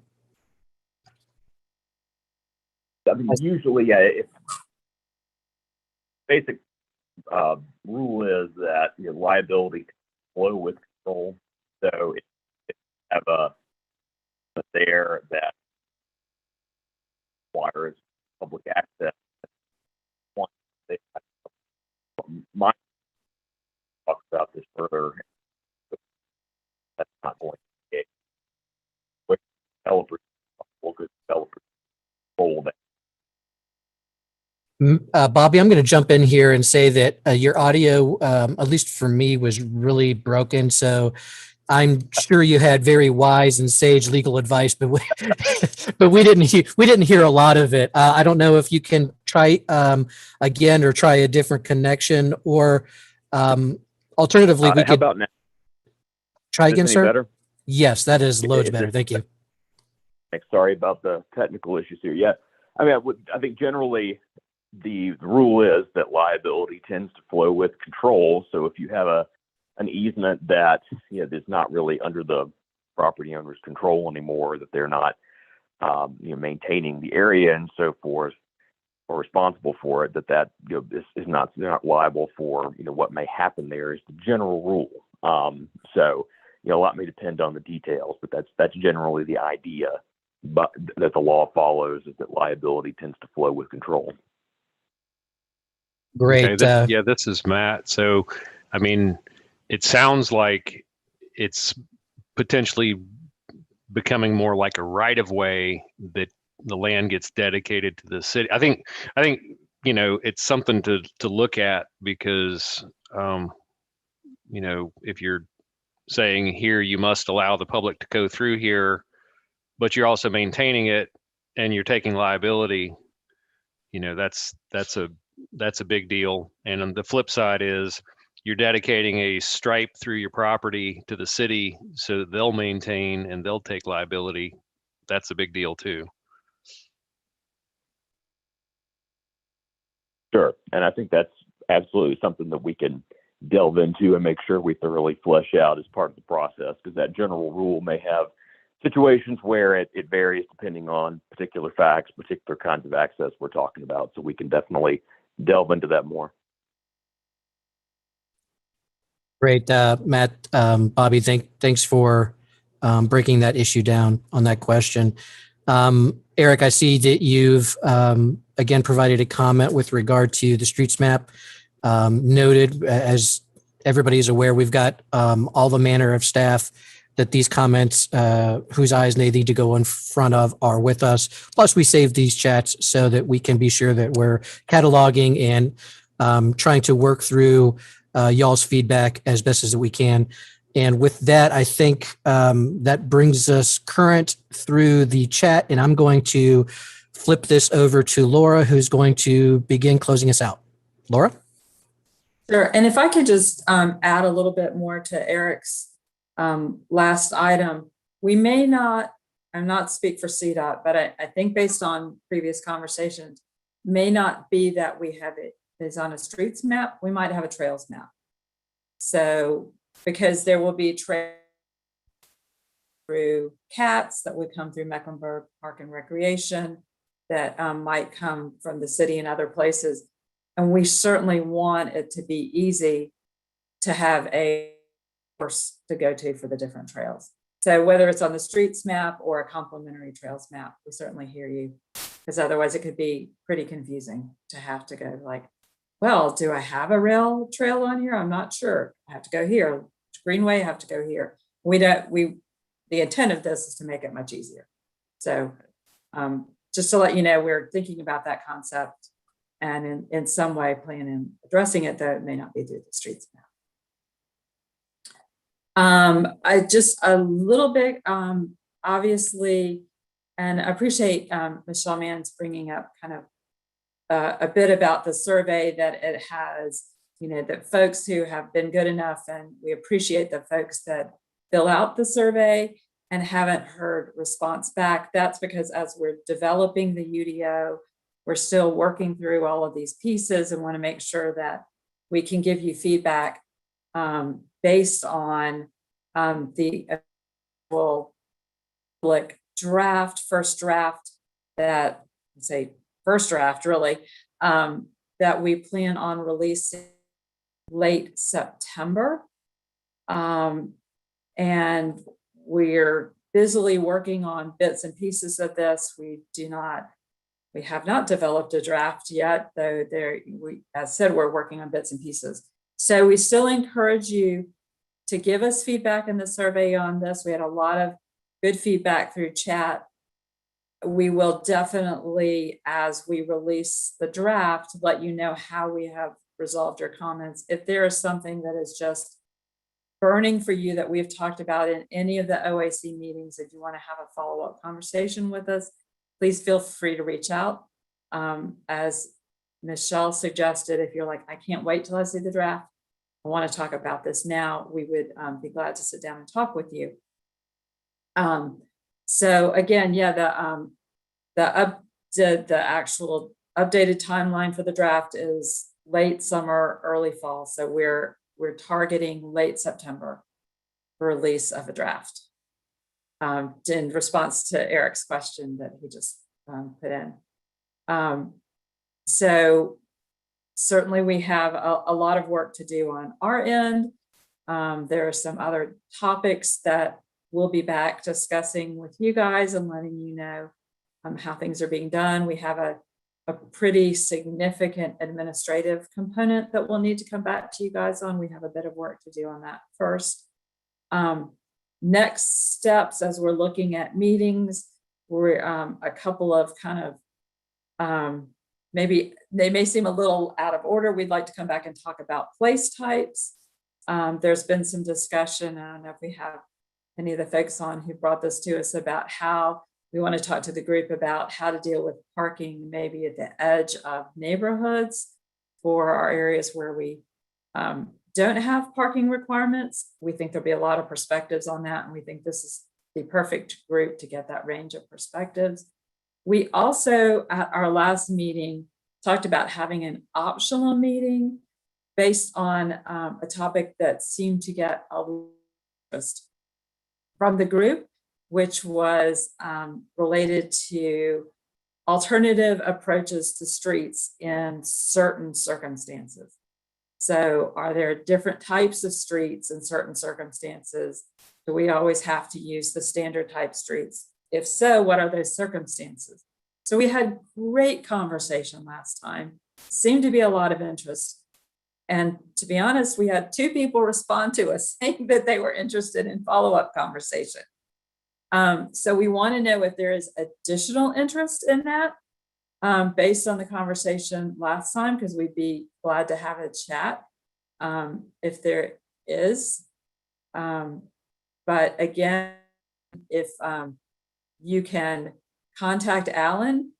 I mean, usually, yeah, if basic rule is that liability can flow with control. So if you have a there that requires public access, my talk about this further. That's not going to be with developers. Local developers control that. Bobby, I'm going to jump in here and say that your audio, at least for me, was really broken. So I'm sure you had very wise and sage legal advice, but we didn't hear a lot of it. I don't know if you can try again or try a different connection, or alternatively, we how could about now? Try again, sir. Better? Yes, that is loads better. Thank you. Sorry about the technical issues here. Yeah, I mean, I think generally the rule is that liability tends to flow with control. So if you have an easement that is not really under the property owners control anymore, that they're not, maintaining the area and so forth, or responsible for it, that is not, they're not liable for, what may happen there is the general rule. So, a lot may depend on the details, but that's generally the idea, but that the law follows, is that liability tends to flow with control. Great. Okay, this is Matt. So, I mean, it sounds like it's potentially becoming more like a right of way, that the land gets dedicated to the city. I think, it's something to look at, because, if you're saying here, you must allow the public to go through here, but you're also maintaining it and you're taking liability, that's a big deal. And on the flip side is, you're dedicating a stripe through your property to the city so that they'll maintain and they'll take liability. That's a big deal too. Sure. And I think that's absolutely something that we can delve into and make sure we thoroughly flesh out as part of the process, because that general rule may have situations where it varies depending on particular facts, particular kinds of access we're talking about. So we can definitely delve into that more. Great, Matt, Bobby, thanks for breaking that issue down on that question. Eric, I see that you've again provided a comment with regard to the streets map. Noted, as everybody is aware, we've got all the manner of staff that these comments, whose eyes they need to go in front of, are with us. Plus, we save these chats so that we can be sure that we're cataloging and trying to work through y'all's feedback as best as we can. And with that, I think that brings us current through the chat, and I'm going to flip this over to Laura, who's going to begin closing us out. Laura? Sure, and if I could just add a little bit more to Eric's last item. We may not, I'm not speak for CDOT, but I think based on previous conversations, may not be that we have it is on a streets map, we might have a trails map. So, because there will be trails through CATS that would come through Mecklenburg Park and Recreation, that might come from the city and other places. And we certainly want it to be easy to have a course to go to for the different trails. So whether it's on the streets map or a complementary trails map, we certainly hear you, because otherwise it could be pretty confusing to have to go like, well, do I have a rail trail on here? I'm not sure. I have to go here. Greenway, I have to go here. The intent of this is to make it much easier. So just to let you know, we're thinking about that concept and in some way planning on addressing it, though it may not be through the streets map. I just a little bit, obviously, and I appreciate Michelle Mann's bringing up kind of a bit about the survey, that it has, that folks who have been good enough, and we appreciate the folks that fill out the survey and haven't heard response back. That's because as we're developing the UDO, we're still working through all of these pieces and want to make sure that we can give you feedback based on the public draft, first draft really, that we plan on releasing late September. And we're busily working on bits and pieces of this. We have not developed a draft yet, though as said, we're working on bits and pieces. So we still encourage you to give us feedback in the survey on this. We had a lot of good feedback through chat. We will definitely, as we release the draft, let you know how we have resolved your comments. If there is something that is just burning for you that we've talked about in any of the OAC meetings, if you want to have a follow-up conversation with us, please feel free to reach out. As Michelle suggested, if you're like, I can't wait till I see the draft, I want to talk about this now, we would be glad to sit down and talk with you. So again, yeah, the actual updated timeline for the draft is late summer, early fall. So we're targeting late September for release of a draft. in response to Eric's question that he just put in. So certainly we have a lot of work to do on our end. There are some other topics that we'll be back discussing with you guys and letting you know how things are being done. We have a pretty significant administrative component that we'll need to come back to you guys on. We have a bit of work to do on that first. Next steps, as we're looking at meetings, we're a couple of kind of, maybe they may seem a little out of order. We'd like to come back and talk about place types. There's been some discussion, I don't know if we have any of the folks on who brought this to us, about how we want to talk to the group about how to deal with parking maybe at the edge of neighborhoods for our areas where we don't have parking requirements. We think there'll be a lot of perspectives on that, and we think this is the perfect group to get that range of perspectives. We also, at our last meeting, talked about having an optional meeting based on a topic that seemed to get a lot of interest from the group, which was related to alternative approaches to streets in certain circumstances. So are there different types of streets in certain circumstances? Do we always have to use the standard type streets? If so, what are those circumstances? So we had great conversation last time, seemed to be a lot of interest. And to be honest, we had 2 people respond to us saying that they were interested in follow-up conversation. So we want to know if there is additional interest in that based on the conversation last time, because we'd be glad to have a chat if there is. But again, if you can contact Alan,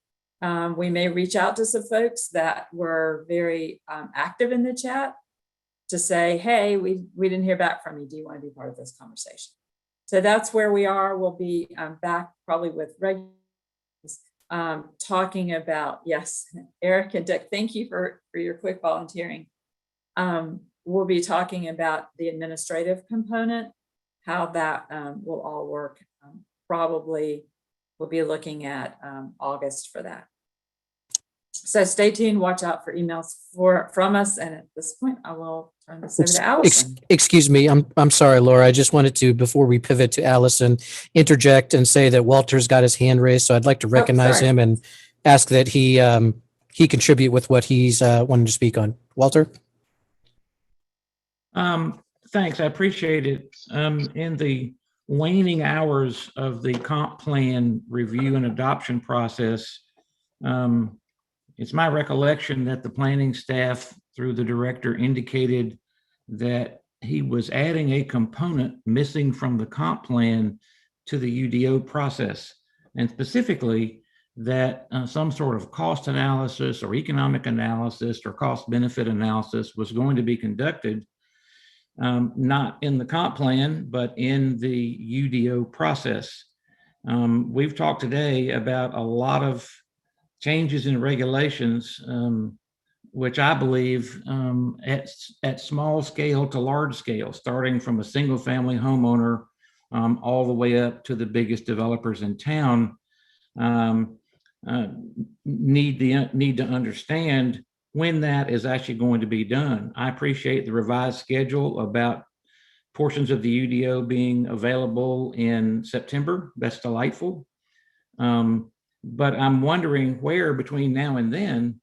we may reach out to some folks that were very active in the chat to say, hey, we didn't hear back from you. Do you want to be part of this conversation? So that's where we are. We'll be back probably with regulars talking about, yes, Eric and Dick, thank you for your quick volunteering. We'll be talking about the administrative component, how that will all work. Probably we'll be looking at August for that. So stay tuned, watch out for emails from us. And at this point, I will turn this over to Allison. Excuse me. I'm sorry, Laura. I just wanted to, before we pivot to Allison, interject and say that Walter's got his hand raised. So I'd like to recognize him and ask that he contribute with what he's wanting to speak on. Walter? Thanks. I appreciate it. In the waning hours of the comp plan review and adoption process, it's my recollection that the planning staff through the director indicated that he was adding a component missing from the comp plan to the UDO process, and specifically that some sort of cost analysis or economic analysis or cost benefit analysis was going to be conducted, not in the comp plan, but in the UDO process. We've talked today about a lot of changes in regulations, which I believe at small scale to large scale, starting from a single family homeowner all the way up to the biggest developers in town, need to understand when that is actually going to be done. I appreciate the revised schedule about portions of the UDO being available in September. That's delightful. But I'm wondering where between now and then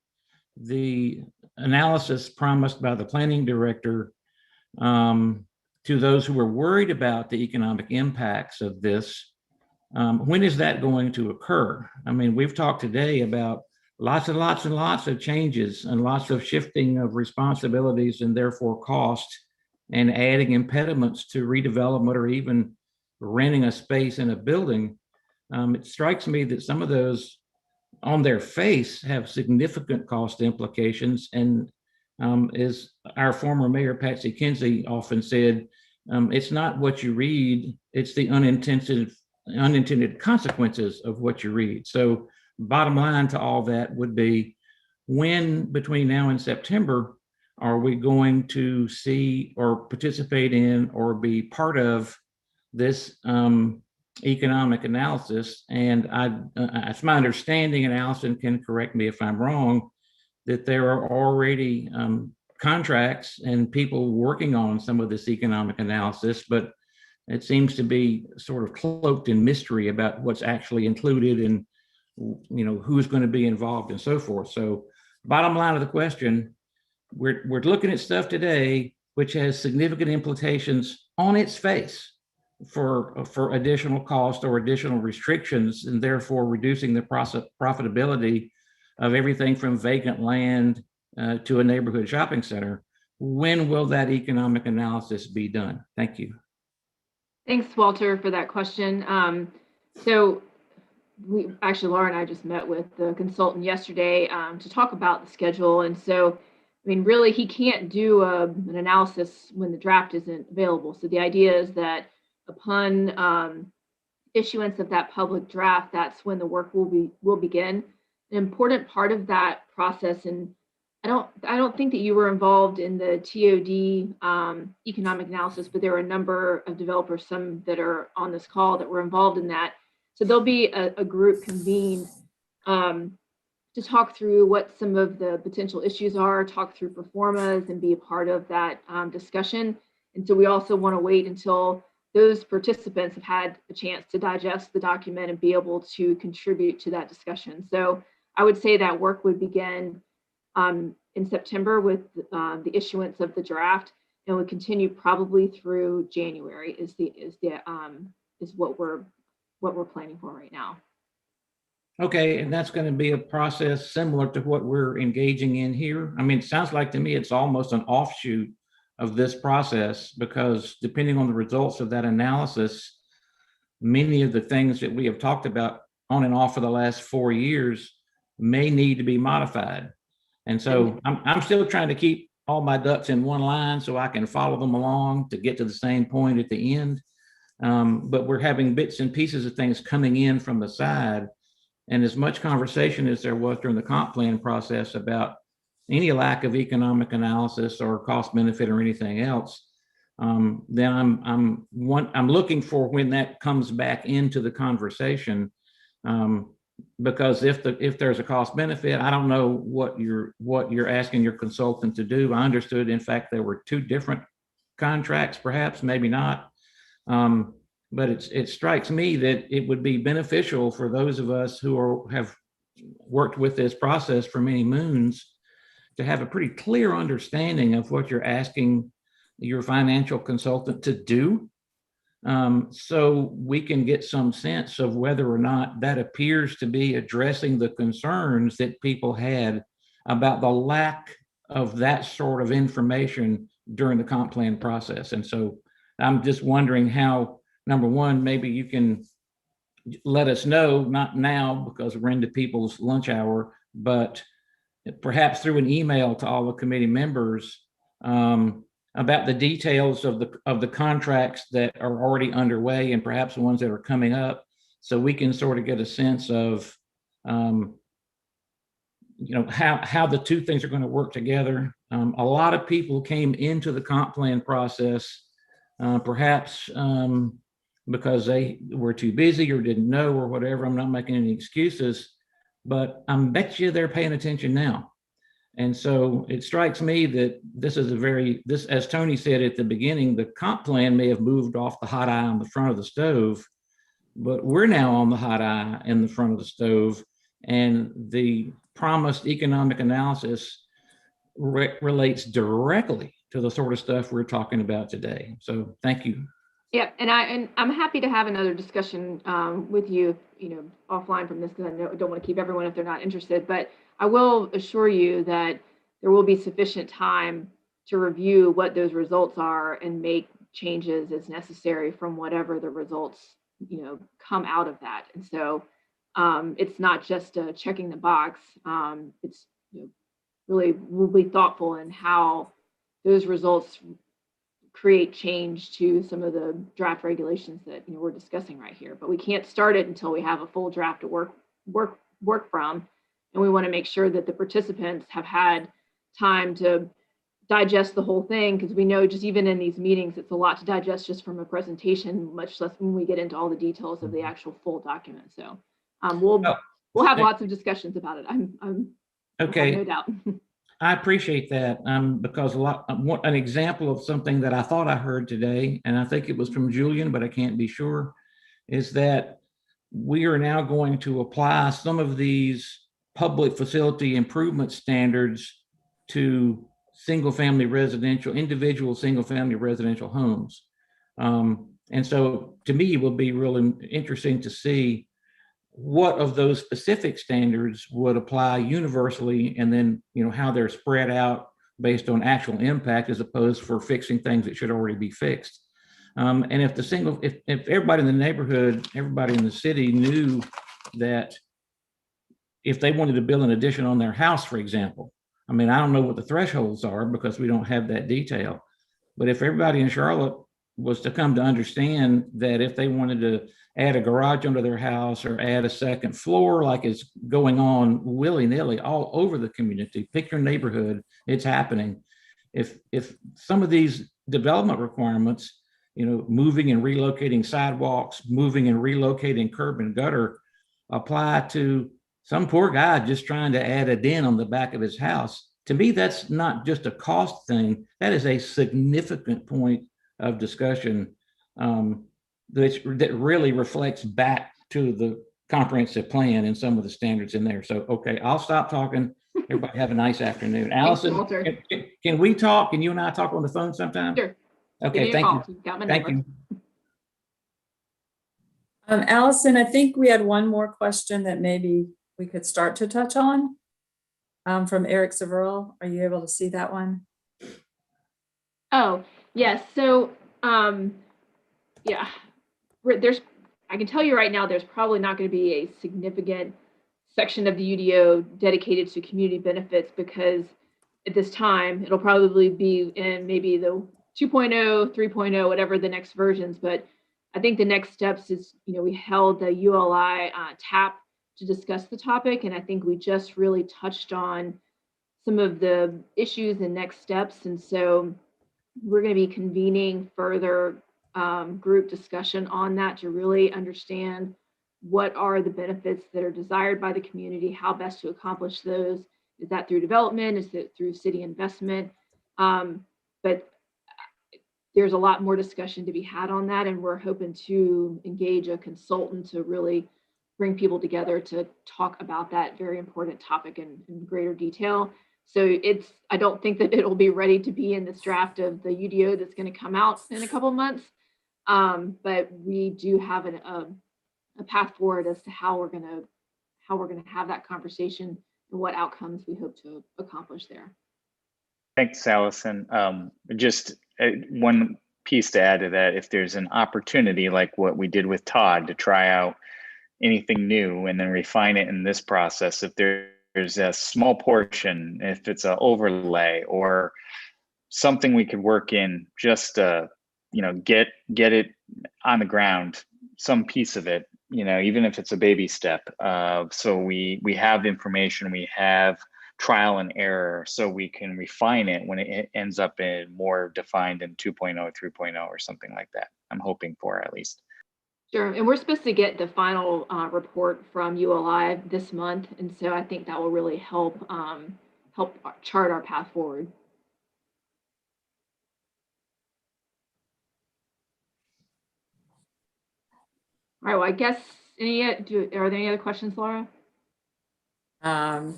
the analysis promised by the planning director to those who are worried about the economic impacts of this, when is that going to occur? I mean, we've talked today about lots and lots and lots of changes and lots of shifting of responsibilities and therefore cost, and adding impediments to redevelopment or even renting a space in a building. It strikes me that some of those on their face have significant cost implications. And as our former mayor, Patsy Kinsey, often said, it's not what you read, it's the unintended consequences of what you read. So bottom line to all that would be, when between now and September are we going to see or participate in or be part of this economic analysis. And it's my understanding, and Allison can correct me if I'm wrong, that there are already contracts and people working on some of this economic analysis, but it seems to be sort of cloaked in mystery about what's actually included and who's going to be involved and so forth. So bottom line of the question, we're looking at stuff today which has significant implications on its face for additional cost or additional restrictions, and therefore reducing the profitability of everything from vacant land to a neighborhood shopping center. When will that economic analysis be done? Thank you. Thanks, Walter, for that question. So Laura and I just met with the consultant yesterday to talk about the schedule. And so, I mean, really, he can't do an analysis when the draft isn't available. So the idea is that upon issuance of that public draft, that's when the work will begin. An important part of that process, and I don't think that you were involved in the TOD economic analysis, but there are a number of developers, some that are on this call, that were involved in that. So there'll be a group convened to talk through what some of the potential issues are, talk through performas, and be a part of that discussion. And so we also want to wait until those participants have had a chance to digest the document and be able to contribute to that discussion. So I would say that work would begin in September with the issuance of the draft, and would continue probably through January is what we're planning for right now. Okay, and that's going to be a process similar to what we're engaging in here. I mean, it sounds like to me it's almost an offshoot of this process, because depending on the results of that analysis, many of the things that we have talked about on and off for the last 4 years may need to be modified. And so I'm still trying to keep all my ducks in one line so I can follow them along to get to the same point at the end. But we're having bits and pieces of things coming in from the side. And as much conversation as there was during the comp plan process about any lack of economic analysis or cost benefit or anything else, then I'm looking for when that comes back into the conversation, because if there's a cost benefit, I don't know what you're asking your consultant to do. I understood, in fact, there were 2 different contracts, perhaps, maybe not. But it strikes me that it would be beneficial for those of us who have worked with this process for many moons to have a pretty clear understanding of what you're asking your financial consultant to do, so we can get some sense of whether or not that appears to be addressing the concerns that people had about the lack of that sort of information during the comp plan process. And so I'm just wondering how, number one, maybe you can let us know, not now because we're into people's lunch hour, but perhaps through an email to all the committee members about the details of the contracts that are already underway and perhaps the ones that are coming up, so we can sort of get a sense of how the 2 things are going to work together. A lot of people came into the comp plan process perhaps because they were too busy or didn't know or whatever. I'm not making any excuses, but I bet you they're paying attention now. And so it strikes me that this is as Tony said at the beginning, the comp plan may have moved off the hot eye on the front of the stove, but we're now on the hot eye in the front of the stove, and the promised economic analysis relates directly to the sort of stuff we're talking about today. So thank you. Yeah, and I'm happy to have another discussion with you, offline from this, because I don't want to keep everyone if they're not interested. But I will assure you that there will be sufficient time to review what those results are and make changes as necessary from whatever the results, come out of that. And so it's not just checking the box. It's really, we'll be thoughtful in how those results create change to some of the draft regulations that we're discussing right here. But we can't start it until we have a full draft to work from, and we want to make sure that the participants have had time to digest the whole thing, because we know just even in these meetings, it's a lot to digest just from a presentation, much less when we get into all the details of the actual full document. So we'll have lots of discussions about it. I'm Okay. no doubt. I appreciate that because an example of something that I thought I heard today, and I think it was from Julian, but I can't be sure, is that we are now going to apply some of these public facility improvement standards to individual single-family residential homes. And so to me, it will be really interesting to see what of those specific standards would apply universally, and then, how they're spread out based on actual impact as opposed for fixing things that should already be fixed. And if everybody in the neighborhood, everybody in the city knew that if they wanted to build an addition on their house, for example, I don't know what the thresholds are because we don't have that detail, but if everybody in Charlotte was to come to understand that if they wanted to add a garage under their house or add a second floor, like is going on willy-nilly all over the community, pick your neighborhood, it's happening. If some of these development requirements, moving and relocating sidewalks, moving and relocating curb and gutter, apply to some poor guy just trying to add a den on the back of his house, to me, that's not just a cost thing. That is a significant point of discussion that really reflects back to the comprehensive plan and some of the standards in there. So, okay, I'll stop talking. Everybody have a nice afternoon. Allison, can we talk? Can you and I talk on the phone sometime? Sure. Okay, thank you. Thank you. Allison, I think we had one more question that maybe we could start to touch on from Eric Severall. Are you able to see that one? Oh, yes. So, yeah, I can tell you right now, there's probably not going to be a significant section of the UDO dedicated to community benefits, because at this time, it'll probably be in maybe the 2.0, 3.0, whatever the next versions. But I think the next steps is, we held the ULI TAP to discuss the topic. And I think we just really touched on some of the issues and next steps. And so we're going to be convening further group discussion on that to really understand what are the benefits that are desired by the community, how best to accomplish those. Is that through development? Is it through city investment? But there's a lot more discussion to be had on that, and we're hoping to engage a consultant to really bring people together to talk about that very important topic in greater detail. So I don't think that it'll be ready to be in this draft of the UDO that's going to come out in a couple of months. But we do have a path forward as to how we're going to have that conversation and what outcomes we hope to accomplish there. Thanks, Allison. Just one piece to add to that, if there's an opportunity like what we did with Todd to try out anything new and then refine it in this process, if there's a small portion, if it's an overlay or something we could work in just to, get it on the ground, some piece of it, even if it's a baby step. So we have information, we have trial and error, so we can refine it when it ends up in more defined in 2.0, 3.0 or something like that. I'm hoping for, at least. Sure, and we're supposed to get the final report from ULI this month, and so I think that will really help chart our path forward. All right, well, I guess are there any other questions, Laura?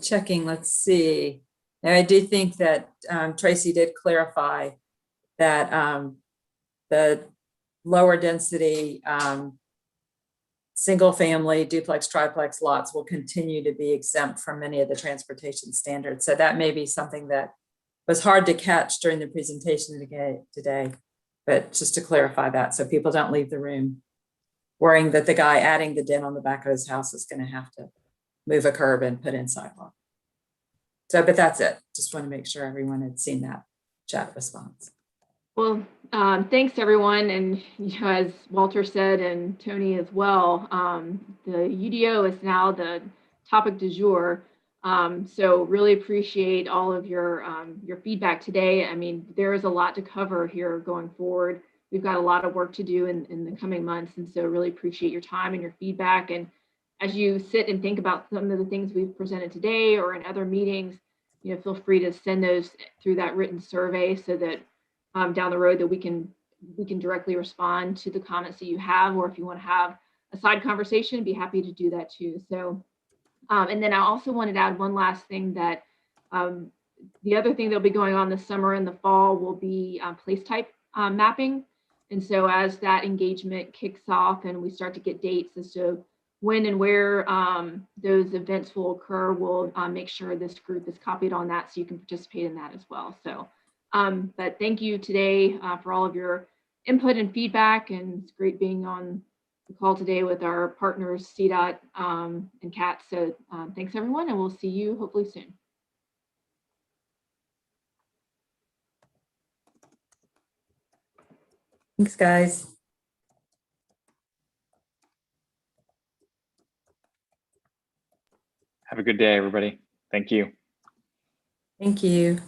Checking, let's see. Now, I do think that Tracy did clarify that the lower density single family duplex triplex lots will continue to be exempt from many of the transportation standards. So that may be something that was hard to catch during the presentation today, but just to clarify that so people don't leave the room worrying that the guy adding the den on the back of his house is going to have to move a curb and put in sidewalk. So, but that's it. Just want to make sure everyone had seen that chat response. Well, thanks everyone. And as Walter said, and Tony as well, the UDO is now the topic du jour. So really appreciate all of your feedback today. I mean, there is a lot to cover here going forward. We've got a lot of work to do in the coming months. And so really appreciate your time and your feedback. And as you sit and think about some of the things we've presented today or in other meetings, feel free to send those through that written survey so that down the road that we can directly respond to the comments that you have, or if you want to have a side conversation, be happy to do that too. So, and then I also wanted to add one last thing that the other thing that'll be going on this summer and the fall will be place type mapping. And so as that engagement kicks off and we start to get dates as to when and where those events will occur, we'll make sure this group is copied on that so you can participate in that as well. So, but thank you today for all of your input and feedback, and it's great being on the call today with our partners, CDOT and CAT. So thanks everyone, and we'll see you hopefully soon. Thanks, guys. Have a good day, everybody. Thank you. Thank you.